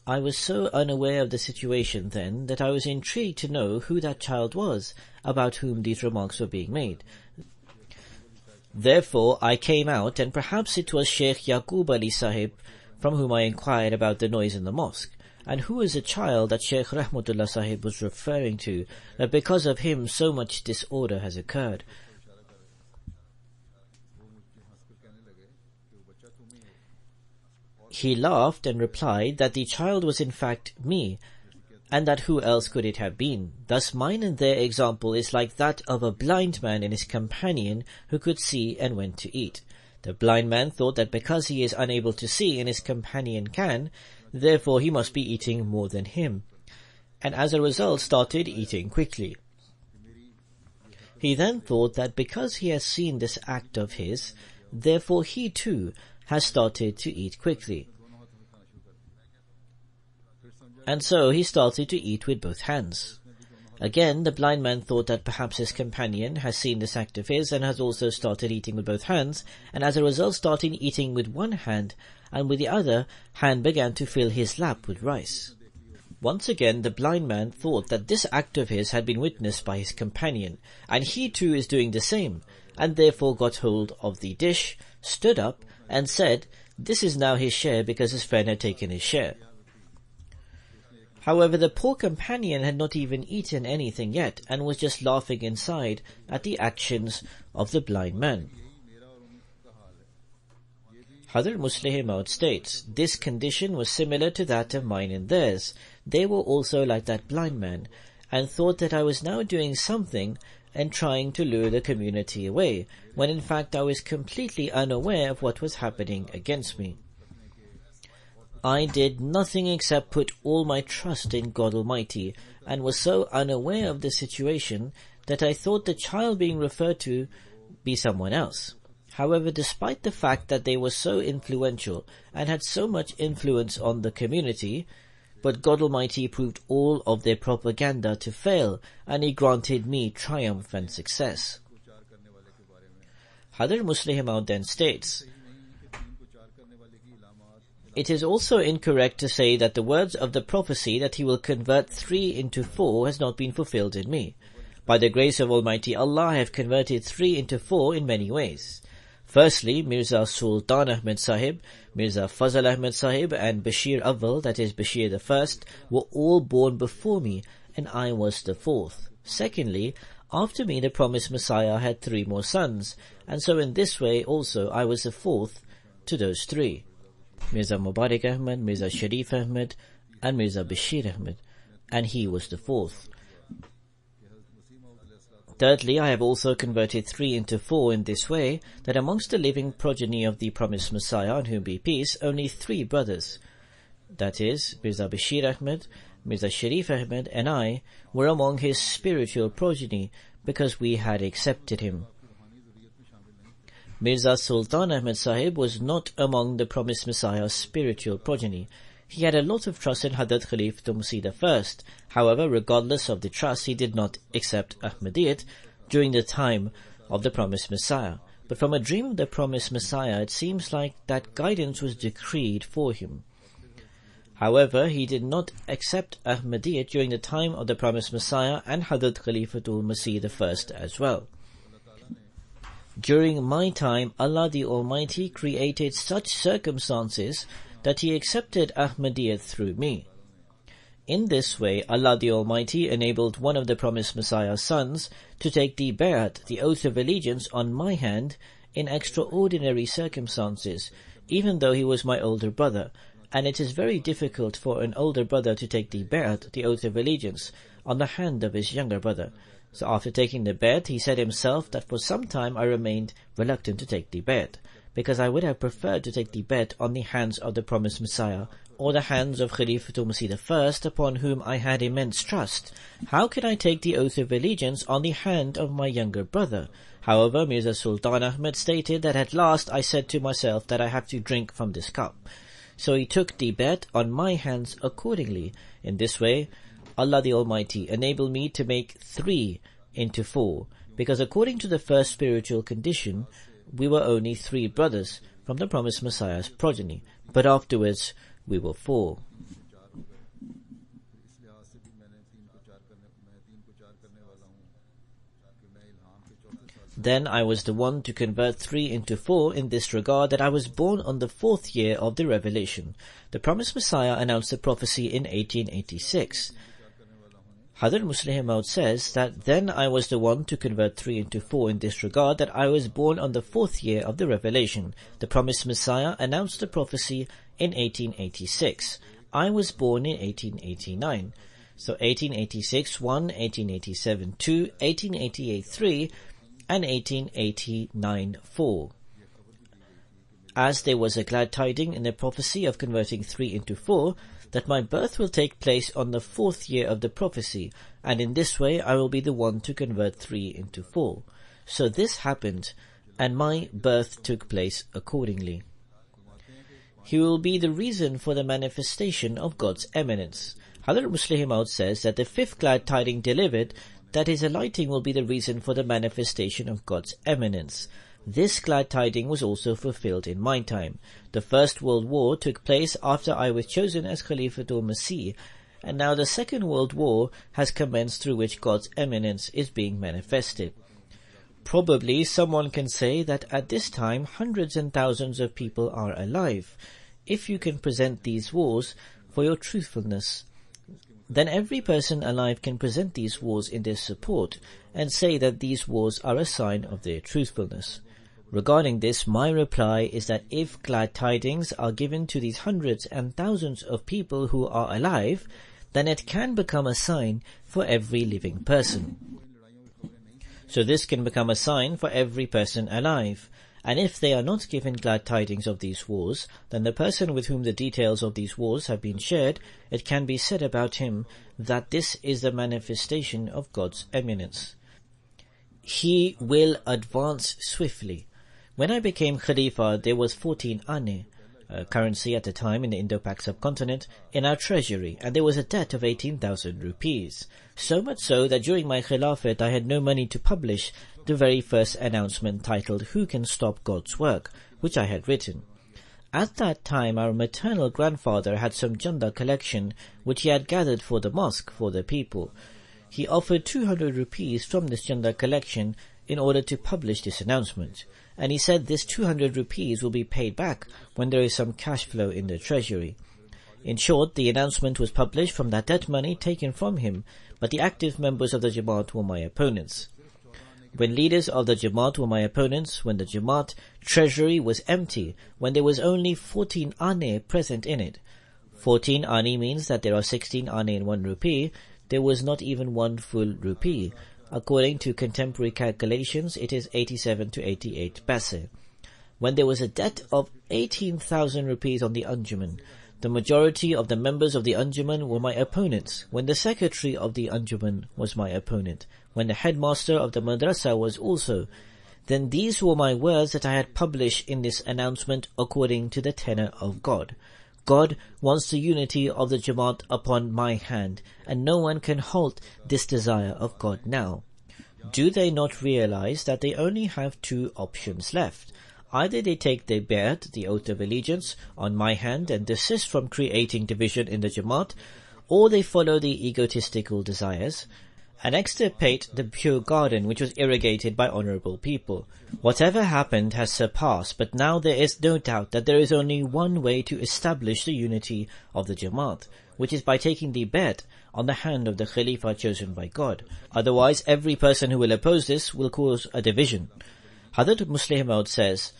B: I was so unaware of the situation then that I was intrigued to know who that child was about whom these remarks were being made. Therefore, I came out, and perhaps it was Sheikh Yaqub Ali Sahib, from whom I inquired about the noise in the mosque, and who is the child that Sheikh Rahmatullah Sahib was referring to, that because of him so much disorder has occurred. He laughed and replied that the child was in fact me, and that who else could it have been? Thus mine and their example is like that of a blind man and his companion who could see and went to eat. The blind man thought that because he is unable to see and his companion can, therefore he must be eating more than him, and as a result started eating quickly. He then thought that because he has seen this act of his, therefore he too has started to eat quickly. And so he started to eat with both hands. Again, the blind man thought that perhaps his companion has seen this act of his and has also started eating with both hands, and as a result started eating with one hand, and with the other hand began to fill his lap with rice. Once again, the blind man thought that this act of his had been witnessed by his companion, and he too is doing the same, and therefore got hold of the dish, stood up, and said, this is now his share because his friend had taken his share. However, the poor companion had not even eaten anything yet, and was just laughing inside at the actions of the blind man. Hazrat Musleh Maud states, this condition was similar to that of mine and theirs. They were also like that blind man, and thought that I was now doing something and trying to lure the community away, when in fact I was completely unaware of what was happening against me. I did nothing except put all my trust in God Almighty, and was so unaware of the situation that I thought the child being referred to be someone else. However, despite the fact that they were so influential and had so much influence on the community, but God Almighty proved all of their propaganda to fail, and He granted me triumph and success. Hazrat Musleh Maud then states, it is also incorrect to say that the words of the prophecy that He will convert 3 into 4 has not been fulfilled in me. By the grace of Almighty Allah, I have converted 3 into 4 in many ways. Firstly, Mirza Sultan Ahmed Sahib, Mirza Fazal Ahmed Sahib, and Bashir Awwal, that is Bashir the First, were all born before me, and I was the 4th. Secondly, after me the promised Messiah had 3 more sons, and so in this way also I was the 4th, to those three: Mirza Mubarak Ahmad, Mirza Sharif Ahmad, and Mirza Bashir Ahmad, and he was the fourth. Thirdly, I have also converted 3 into 4 in this way, that amongst the living progeny of the promised Messiah, on whom be peace, only 3 brothers, that is, Mirza Bashir Ahmad, Mirza Sharif Ahmad, and I, were among his spiritual progeny, because we had accepted him. Mirza Sultan Ahmad Sahib was not among the promised Messiah's spiritual progeny. He had a lot of trust in Hadrat Khalifatul Masih I. However, regardless of the trust, he did not accept Ahmadiyyat during the time of the promised Messiah. But from a dream of the promised Messiah, it seems like that guidance was decreed for him. However, he did not accept Ahmadiyyat during the time of the promised Messiah and Hadrat Khalifatul Masih I as well. During my time, Allah the Almighty created such circumstances that He accepted Ahmadiyyat through me. In this way, Allah the Almighty enabled one of the promised Messiah's sons to take the bay'at, the oath of allegiance, on my hand in extraordinary circumstances, even though he was my older brother, and it is very difficult for an older brother to take the bay'at, the oath of allegiance, on the hand of his younger brother. So after taking the bay'at, he said himself that for some time I remained reluctant to take the bay'at, because I would have preferred to take the bay'at on the hands of the promised Messiah, or the hands of Khalifatul Masih I, upon whom I had immense trust. How could I take the oath of allegiance on the hand of my younger brother? However, Mirza Sultan Ahmad stated that at last I said to myself that I have to drink from this cup. So he took the bay'at on my hands accordingly. In this way, Allah the Almighty enabled me to make 3 into 4, because according to the first spiritual condition, we were only 3 brothers from the promised Messiah's progeny, but afterwards we were 4. Then I was the one to convert 3 into 4 in this regard, that I was born on the 4th year of the revelation. The promised Messiah announced the prophecy in 1886. Hadrat Muslih Maud says that then I was the one to convert 3 into 4 in this regard, that I was born on the 4th year of the revelation. The promised Messiah announced the prophecy in 1886. I was born in 1889. So 1886 1, 1887 2, 1888 3, and 1889 4. As there was a glad tiding in the prophecy of converting 3 into 4, that my birth will take place on the 4th year of the prophecy, and in this way I will be the one to convert 3 into 4. So this happened, and my birth took place accordingly. He will be the reason for the manifestation of God's eminence. Hadrat Muslih Maud says that the 5th glad tiding delivered, that his alighting will be the reason for the manifestation of God's eminence. This glad tiding was also fulfilled in my time. The First World War took place after I was chosen as Khalifatul Masih, and now the Second World War has commenced, through which God's eminence is being manifested. Probably someone can say that at this time hundreds and thousands of people are alive. If you can present these wars for your truthfulness, then every person alive can present these wars in their support and say that these wars are a sign of their truthfulness. Regarding this, my reply is that if glad tidings are given to these hundreds and thousands of people who are alive, then it can become a sign for every living person. So this can become a sign for every person alive. And if they are not given glad tidings of these wars, then the person with whom the details of these wars have been shared, it can be said about him that this is the manifestation of God's eminence. He will advance swiftly. When I became Khalifa, there was 14 ane, currency at the time in the Indo-Pak subcontinent, in our treasury, and there was a debt of 18,000 rupees. So much so that during my Khilafat I had no money to publish the very first announcement titled "Who Can Stop God's Work?", which I had written. At that time our maternal grandfather had some Janda collection which he had gathered for the mosque for the people. He offered 200 rupees from this Janda collection in order to publish this announcement, and he said this 200 rupees will be paid back when there is some cash flow in the treasury. In short, the announcement was published from that debt money taken from him, but the active members of the Jamaat were my opponents. when leaders of the Jamaat were my opponents, when the Jamaat treasury was empty, when there was only 14 ane present in it. 14 ane means that there are 16 ane in 1 rupee. There was not even 1 full rupee. According to contemporary calculations, it is 87 to 88 paise. When there was a debt of 18,000 rupees on the Anjuman, the majority of the members of the Anjuman were my opponents, when the secretary of the Anjuman was my opponent, when the headmaster of the madrasa was also. Then these were my words that I had published in this announcement according to the tenor of God. God wants the unity of the Jamaat upon my hand, and no one can halt this desire of God now. Do they not realize that they only have 2 options left? Either they take the bay'at, the oath of allegiance, on my hand and desist from creating division in the Jamaat, or they follow the egotistical desires and extirpate the pure garden which was irrigated by honorable people. Whatever happened has surpassed, but now there is no doubt that there is only one way to establish the unity of the Jamaat, which is by taking the bay'at on the hand of the Khalifa chosen by God. Otherwise, every person who will oppose this will cause a division. Hazrat Muslih Maud says,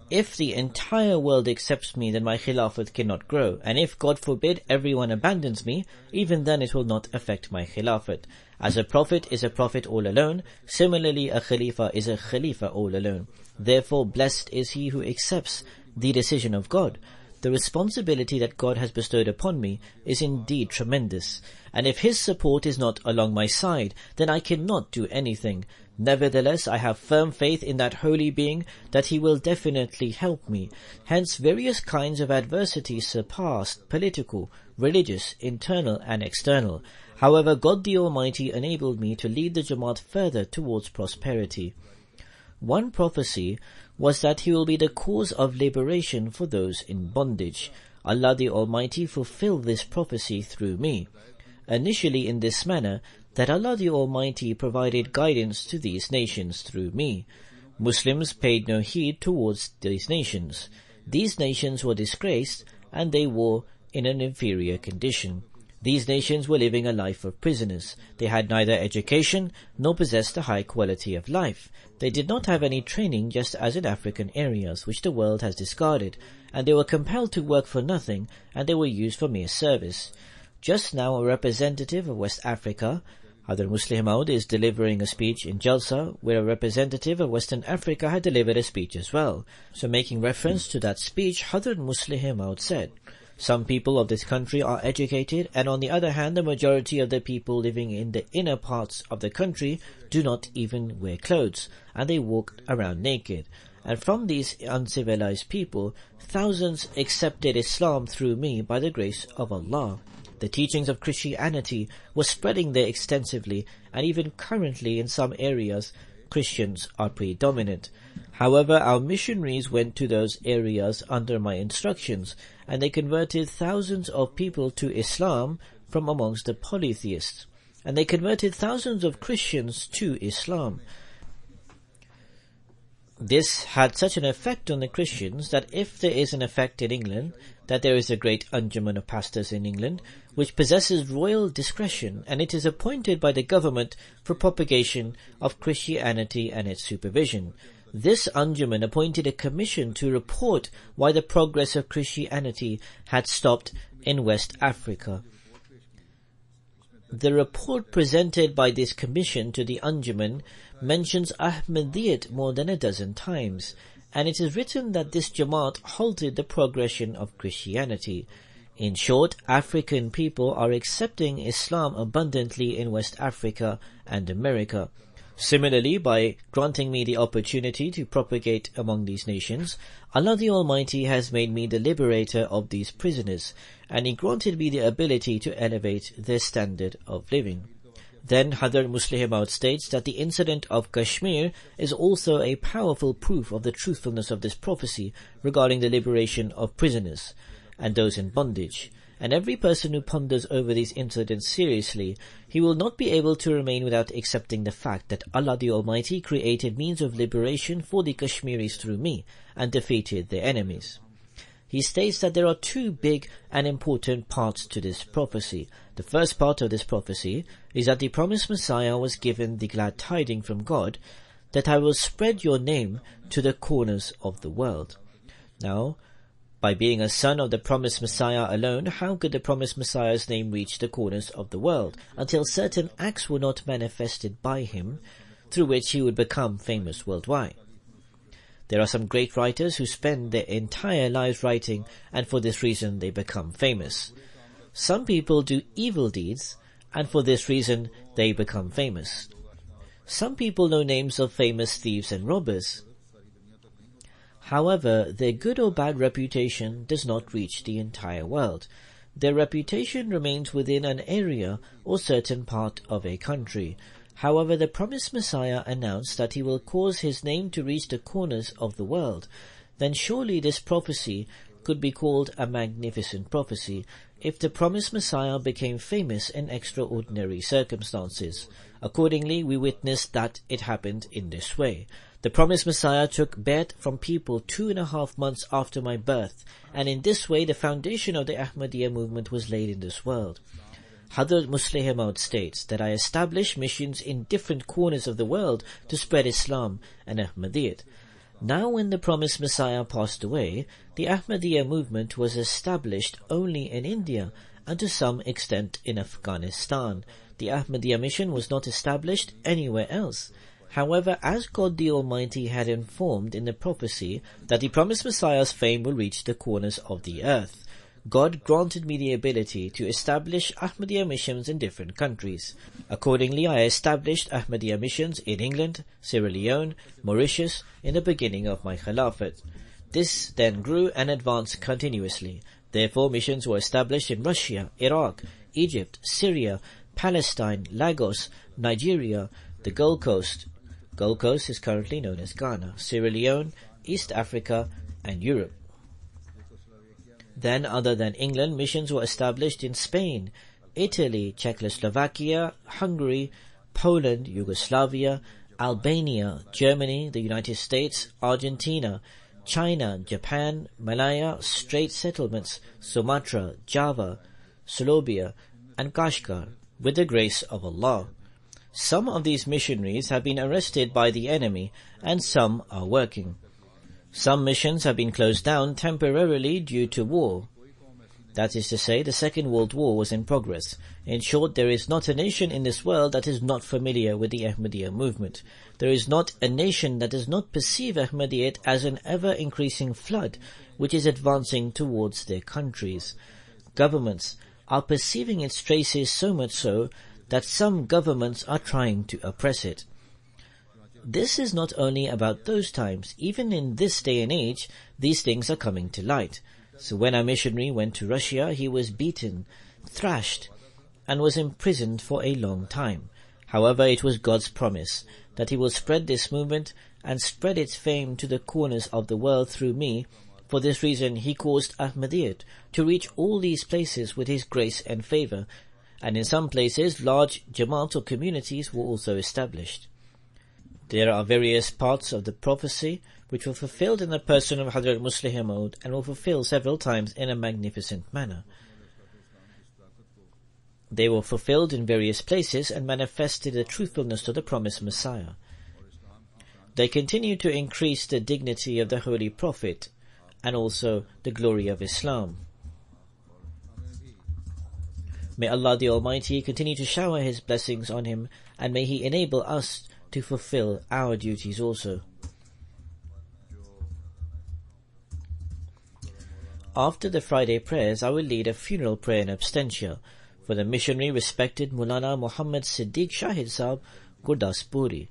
B: if the entire world accepts me, then my khilafat cannot grow, and if, God forbid, everyone abandons me, even then it will not affect my khilafat. As a prophet is a prophet all alone, similarly a khalifa is a khalifa all alone. Therefore, blessed is he who accepts the decision of God. The responsibility that God has bestowed upon me is indeed tremendous, and if his support is not along my side, then I cannot do anything. Nevertheless, I have firm faith in that holy being that he will definitely help me. Hence, various kinds of adversity surpassed, political, religious, internal and external. However, God the Almighty enabled me to lead the Jamaat further towards prosperity. One prophecy was that he will be the cause of liberation for those in bondage. Allah the Almighty fulfilled this prophecy through me. Initially in this manner, that Allah the Almighty provided guidance to these nations through me. Muslims paid no heed towards these nations. These nations were disgraced, and they were in an inferior condition. These nations were living a life of prisoners. They had neither education nor possessed a high quality of life. They did not have any training, just as in African areas, which the world has discarded, and they were compelled to work for nothing, and they were used for mere service. Just now, a representative of West Africa, Hazrat Muslih Maud, is delivering a speech in Jalsa, where a representative of Western Africa had delivered a speech as well. So making reference to that speech, Hazrat Muslih Maud said, some people of this country are educated, and on the other hand, the majority of the people living in the inner parts of the country do not even wear clothes, and they walk around naked. And from these uncivilized people, thousands accepted Islam through me by the grace of Allah. The teachings of Christianity were spreading there extensively, and even currently in some areas, Christians are predominant. However, our missionaries went to those areas under my instructions, and they converted thousands of people to Islam from amongst the polytheists. And they converted thousands of Christians to Islam. This had such an effect on the Christians that if there is an effect in England, that there is a great Anjuman of pastors in England, which possesses royal discretion, and it is appointed by the government for propagation of Christianity and its supervision. This Anjuman appointed a commission to report why the progress of Christianity had stopped in West Africa. The report presented by this commission to the Anjuman mentions Ahmadiyyat more than a dozen times, and it is written that this Jamaat halted the progression of Christianity. In short, African people are accepting Islam abundantly in West Africa and America. Similarly, by granting me the opportunity to propagate among these nations, Allah the Almighty has made me the liberator of these prisoners, and He granted me the ability to elevate their standard of living. Then Hazrat Muslih Maud states that the incident of Kashmir is also a powerful proof of the truthfulness of this prophecy regarding the liberation of prisoners and those in bondage. And every person who ponders over these incidents seriously, he will not be able to remain without accepting the fact that Allah the Almighty created means of liberation for the Kashmiris through me and defeated their enemies. he states that there are two big and important parts to this prophecy. The first part of this prophecy is that the promised Messiah was given the glad tiding from God that I will spread your name to the corners of the world. Now, by being a son of the promised Messiah alone, how could the promised Messiah's name reach the corners of the world until certain acts were not manifested by him, through which he would become famous worldwide? There are some great writers who spend their entire lives writing, and for this reason they become famous. Some people do evil deeds, and for this reason they become famous. Some people know names of famous thieves and robbers. However, their good or bad reputation does not reach the entire world. Their reputation remains within an area or certain part of a country. However, the promised Messiah announced that he will cause his name to reach the corners of the world. Then surely this prophecy could be called a magnificent prophecy if the promised Messiah became famous in extraordinary circumstances. Accordingly, we witnessed that it happened in this way. The promised Messiah took Bay'at from people 2.5 months after my birth, and in this way the foundation of the Ahmadiyya movement was laid in this world. Hazrat Musleh Maud states that I established missions in different corners of the world to spread Islam and Ahmadiyyat. Now when the promised Messiah passed away, the Ahmadiyya movement was established only in India and to some extent in Afghanistan. The Ahmadiyya mission was not established anywhere else. However, as God the Almighty had informed in the prophecy that the promised Messiah's fame will reach the corners of the earth, God granted me the ability to establish Ahmadiyya missions in different countries. Accordingly, I established Ahmadiyya missions in England, Sierra Leone, Mauritius in the beginning of my Khilafat. This then grew and advanced continuously. Therefore, missions were established in Russia, Iraq, Egypt, Syria, Palestine, Lagos, Nigeria, the Gold Coast. Gold Coast is currently known as Ghana, Sierra Leone, East Africa, and Europe. Then, other than England, missions were established in Spain, Italy, Czechoslovakia, Hungary, Poland, Yugoslavia, Albania, Germany, the United States, Argentina, China, Japan, Malaya, Strait Settlements, Sumatra, Java, Solobia, and Kashgar, with the grace of Allah. Some of these missionaries have been arrested by the enemy, and some are working. Some missions have been closed down temporarily due to war. That is to say, the Second World War was in progress. In short, there is not a nation in this world that is not familiar with the Ahmadiyya movement. There is not a nation that does not perceive Ahmadiyyat as an ever-increasing flood which is advancing towards their countries. Governments are perceiving its traces so much so that some governments are trying to oppress it. This is not only about those times. Even in this day and age, these things are coming to light. So when our missionary went to Russia, he was beaten, thrashed, and was imprisoned for a long time. However, it was God's promise that he will spread this movement and spread its fame to the corners of the world through me. For this reason, he caused Ahmadiyyat to reach all these places with his grace and favor, and in some places large Jamaat or communities were also established. There are various parts of the prophecy which were fulfilled in the person of Hazrat Musleh Maud and were fulfilled several times in a magnificent manner. They were fulfilled in various places and manifested the truthfulness of the promised Messiah. They continue to increase the dignity of the Holy Prophet and also the glory of Islam. May Allah the Almighty continue to shower His blessings on him, and may He enable us to fulfill our duties also. After the Friday prayers, I will lead a funeral prayer in absentia for the missionary respected Maulana Muhammad Siddiq Shahid Sahab Gurdaspuri.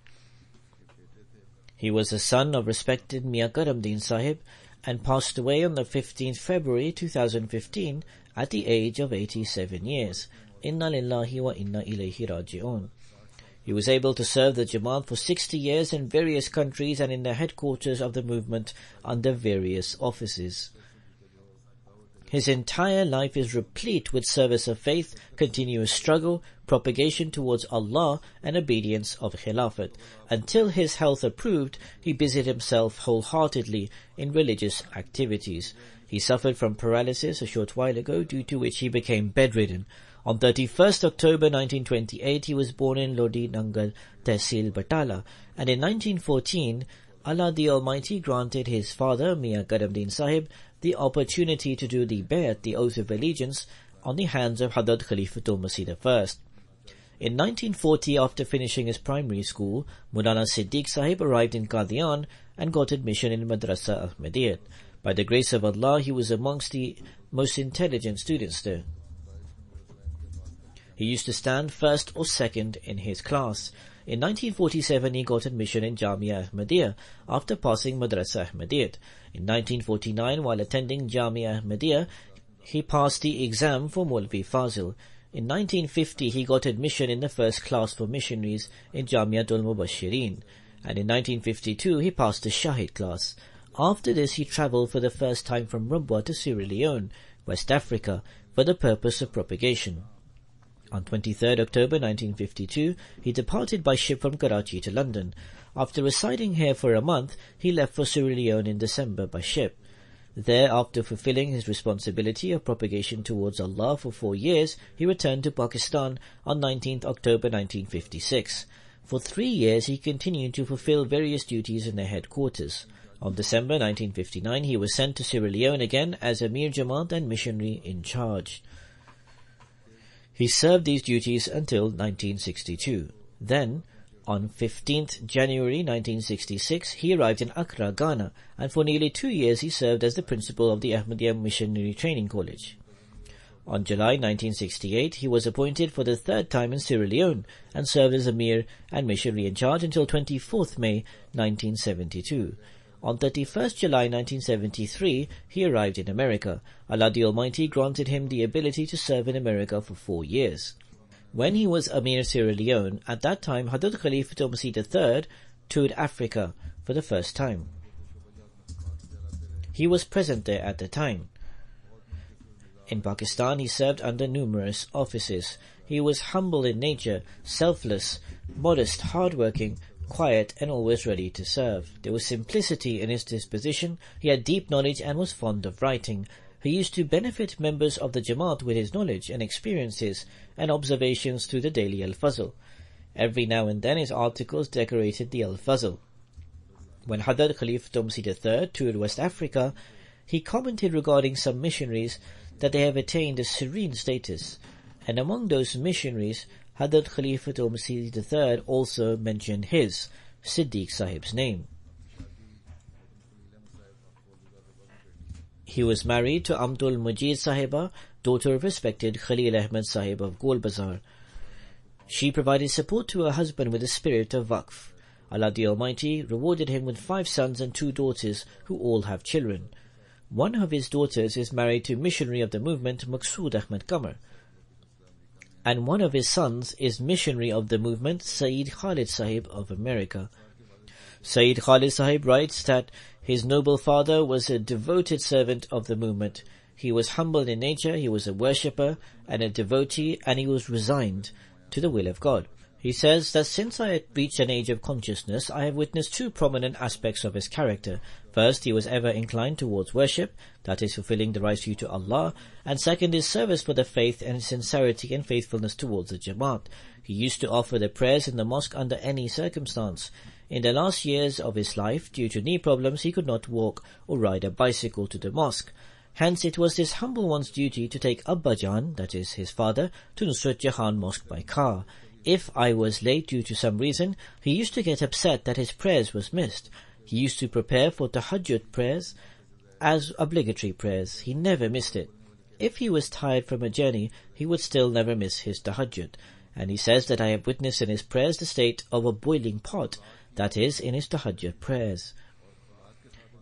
B: He was the son of respected Mian Karamdeen Sahib and passed away on the 15th February 2015 at the age of 87 years. Inna lillahi wa inna ilayhi raji'un. He was able to serve the Jamaat for 60 years in various countries and in the headquarters of the movement under various offices. His entire life is replete with service of faith, continuous struggle, propagation towards Allah, and obedience of Khilafat. Until his health approved, he busied himself wholeheartedly in religious activities. He suffered from paralysis a short while ago, due to which he became bedridden. On 31st October 1928, he was born in Lodi Nangal, Tehsil Batala, and in 1914, Allah the Almighty granted his father, Mian Karamdin Sahib, the opportunity to do the Bayat, the oath of allegiance, on the hands of Hadrat Khalifatul Masih I. In 1940, after finishing his primary school, Maulana Siddiq Sahib arrived in Qadian and got admission in Madrasa Ahmadiyyat. By the grace of Allah, he was amongst the most intelligent students there. He used to stand first or second in his class. In 1947, he got admission in Jamia Ahmadiyya after passing Madrasa Ahmadiyyat. In 1949, while attending Jamia Ahmadiyya, he passed the exam for Maulvi Fazil. In 1950, he got admission in the first class for missionaries in Jamiatul Mubashirin, and in 1952, he passed the Shahid class. After this, he travelled for the first time from Rumbwa to Sierra Leone, West Africa, for the purpose of propagation. On 23rd October 1952, he departed by ship from Karachi to London. After residing here for a month, he left for Sierra Leone in December by ship. There, after fulfilling his responsibility of propagation towards Allah for 4 years, he returned to Pakistan on 19th October 1956. For 3 years, he continued to fulfill various duties in their headquarters. On December 1959, he was sent to Sierra Leone again as Amir Jamaat and missionary in charge. He served these duties until 1962. Then, on 15th January 1966, he arrived in Accra, Ghana, and for nearly 2 years he served as the principal of the Ahmadiyya Missionary Training College. On July 1968, he was appointed for the 3rd time in Sierra Leone and served as Amir and missionary in charge until 24th May 1972. On 31st July 1973, he arrived in America. Allah the Almighty granted him the ability to serve in America for 4 years. When he was Amir Sierra Leone, at that time Hadrat Khalifatul Masih III toured Africa for the first time. He was present there at the time. In Pakistan, he served under numerous offices. He was humble in nature, selfless, modest, hard-working, quiet, and always ready to serve. There was simplicity in his disposition. He had deep knowledge and was fond of writing. He used to benefit members of the Jamaat with his knowledge and experiences and observations through the daily Al-Fazl. Every now and then his articles decorated the Al-Fazl. When Hadrat Khalifatul Masih III toured West Africa, he commented regarding some missionaries that they have attained a serene status, and among those missionaries, Hadrat Khalifatul Masih III also mentioned his, Siddiq Sahib's name. He was married to Amdul Majid Sahiba, daughter of respected Khalil Ahmed Sahib of Gol Bazar. She provided support to her husband with the spirit of Waqf. Allah the Almighty rewarded him with 5 sons and 2 daughters who all have children. One of his daughters is married to missionary of the movement Maqsood Ahmed Qamar, and one of his sons is missionary of the movement Sayyid Khalid Sahib of America. Sayyid Khalid Sahib writes that his noble father was a devoted servant of the movement. He was humble in nature, he was a worshipper and a devotee, and he was resigned to the will of God. He says that since I had reached an age of consciousness, I have witnessed 2 prominent aspects of his character. First, he was ever inclined towards worship, that is, fulfilling the rights due to Allah, and second, his service for the faith and his sincerity and faithfulness towards the Jamaat. He used to offer the prayers in the mosque under any circumstance. In the last years of his life, due to knee problems, he could not walk or ride a bicycle to the mosque. Hence, it was this humble one's duty to take Abba Jan, that is, his father, to Nusrat Jahan Mosque by car. If I was late due to some reason, he used to get upset that his prayers was missed. He used to prepare for Tahajjud prayers as obligatory prayers. He never missed it. If he was tired from a journey, he would still never miss his Tahajjud. And he says that I have witnessed in his prayers the state of a boiling pot, that is, in his Tahajjud prayers.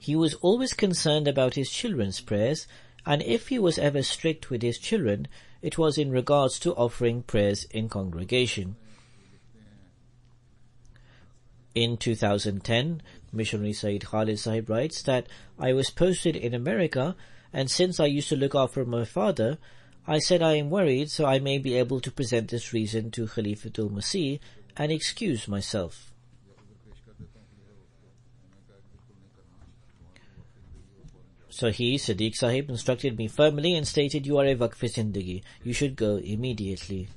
B: He was always concerned about his children's prayers, and if he was ever strict with his children, it was in regards to offering prayers in congregation. In 2010, missionary Sayyid Khalid Sahib writes that I was posted in America, and since I used to look after my father, I said I am worried, so I may be able to present this reason to Khalifatul Masih and excuse myself. So he, Siddiq Sahib, instructed me firmly and stated, "You are a Waqf-e-Zindagi. You should go immediately."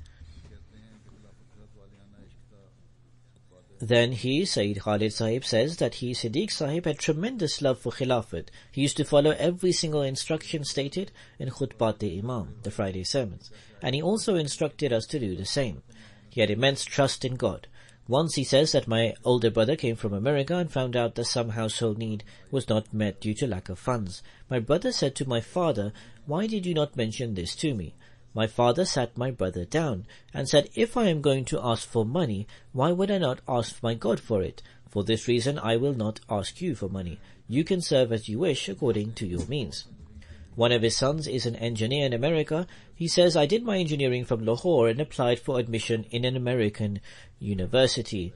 B: Then he, Sayyid Khalid Sahib, says that he, Siddiq Sahib, had tremendous love for Khilafat. He used to follow every single instruction stated in Khutbat-e-Imam, the Friday sermons, and he also instructed us to do the same. He had immense trust in God. Once he says that my older brother came from America and found out that some household need was not met due to lack of funds. My brother said to my father, "Why did you not mention this to me?" My father sat my brother down and said, "If I am going to ask for money, why would I not ask my God for it? For this reason I will not ask you for money. You can serve as you wish according to your means." One of his sons is an engineer in America. He says, "I did my engineering from Lahore and applied for admission in an American university.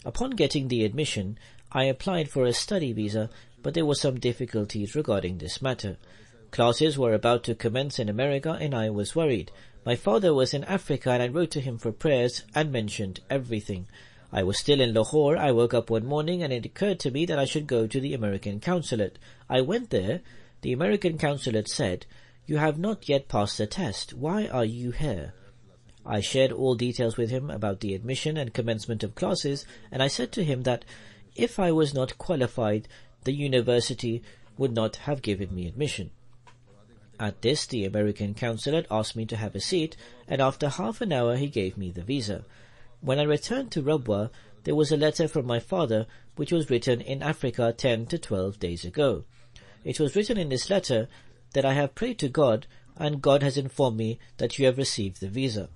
B: Upon getting the admission, I applied for a study visa, but there were some difficulties regarding this matter. Classes were about to commence in America and I was worried. My father was in Africa and I wrote to him for prayers and mentioned everything. I was still in Lahore. I woke up one morning and it occurred to me that I should go to the American consulate. I went there. The American consulate said, 'You have not yet passed the test. Why are you here?' I shared all details with him about the admission and commencement of classes, and I said to him that if I was not qualified, the university would not have given me admission. At this, the American consulate asked me to have a seat, and after half an hour he gave me the visa. When I returned to Rabwa, there was a letter from my father which was written in Africa 10 to 12 days ago. It was written in this letter that I have prayed to God, and God has informed me that you have received the visa."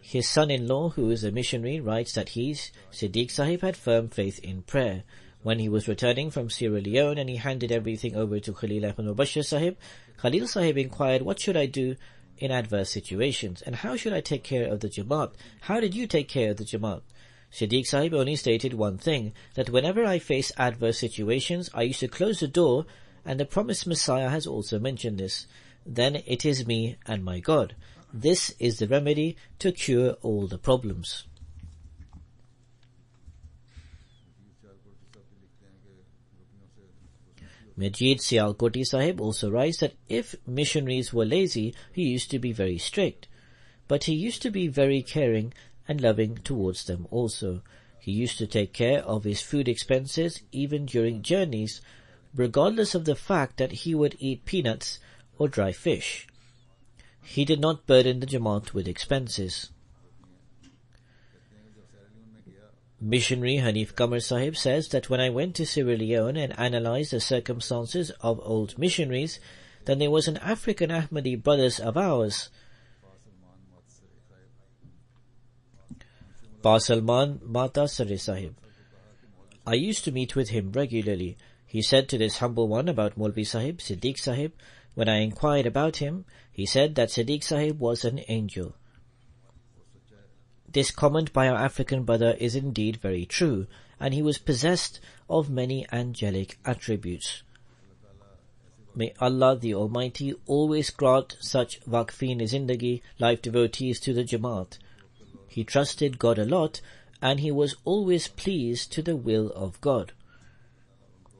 B: His son-in-law, who is a missionary, writes that he, Siddiq Sahib, had firm faith in prayer. When he was returning from Sierra Leone and he handed everything over to Khalil Ahmad Mubashir Sahib, Khalil Sahib inquired, "What should I do in adverse situations? And how should I take care of the Jamaat? How did you take care of the Jamaat?" Siddiq Sahib only stated one thing, that whenever I face adverse situations, I used to close the door, and the promised Messiah has also mentioned this. Then it is me and my God. This is the remedy to cure all the problems. Majid Sialkoti Sahib also writes that if missionaries were lazy, he used to be very strict. But he used to be very caring and loving towards them also. He used to take care of his food expenses even during journeys, regardless of the fact that he would eat peanuts or dry fish. He did not burden the Jamaat with expenses. Missionary Hanif Qamar Sahib says that when I went to Sierra Leone and analyzed the circumstances of old missionaries, then there was an African Ahmadi brothers of ours, Ba Salman Mata Sare Sahib. I used to meet with him regularly. He said to this humble one about Maulvi Sahib, Siddiq Sahib, when I inquired about him, he said that Siddiq Sahib was an angel. This comment by our African brother is indeed very true, and he was possessed of many angelic attributes. May Allah the Almighty always grant such Waqfin-e-Zindagi, life devotees to the Jamaat. He trusted God a lot, and he was always pleased to the will of God.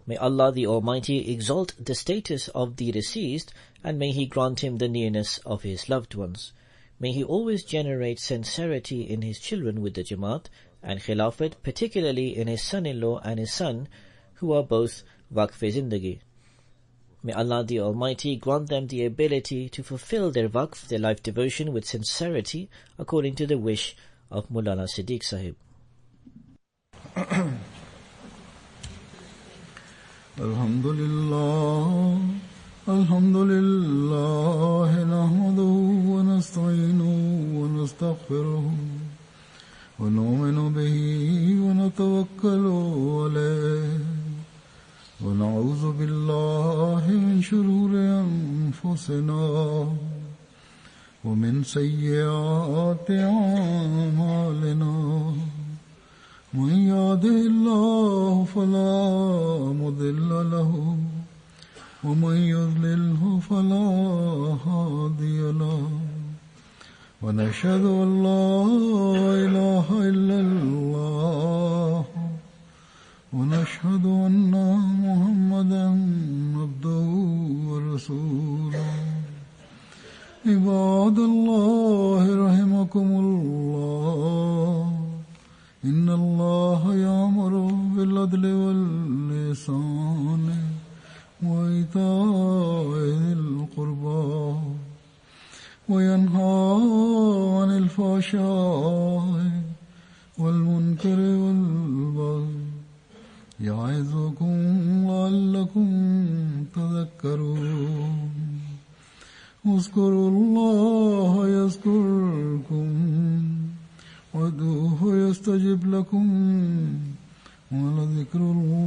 B: May Allah the Almighty exalt the status of the deceased, and may He grant him the nearness of his loved ones. May He always generate sincerity in his children with the Jamaat and Khilafat, particularly in his son-in-law and his son, who are both Waqf-e-Zindagi. May Allah the Almighty grant them the ability to fulfill their waqf, their life devotion with sincerity, according to the wish of Maulana Siddiq Sahib.
A: Alhamdulillah, Alhamdulillah, nahmaduhu wa nasta'inuhu wa nastaghfiruhu wa nu'minu bihi wa natawakkalu alayhi wa na'udhu billahi min shururi anfusina wa min sayyiati a'malina. من يهده الله فلا مضل له ومن يضلله فلا هادي له ونشهد أن لا إله إلا الله ونشهد أن محمدا عبده ورسوله عباد الله رحمكم الله إن الله يأمر بالعدل والإحسان وإيتاء ذي القربى وينهى عن الفحشاء والمنكر والبغي يعظكم لعلكم تذكرون اذكروا الله يذكركم وادعوه يستجب لكم ولذكر الله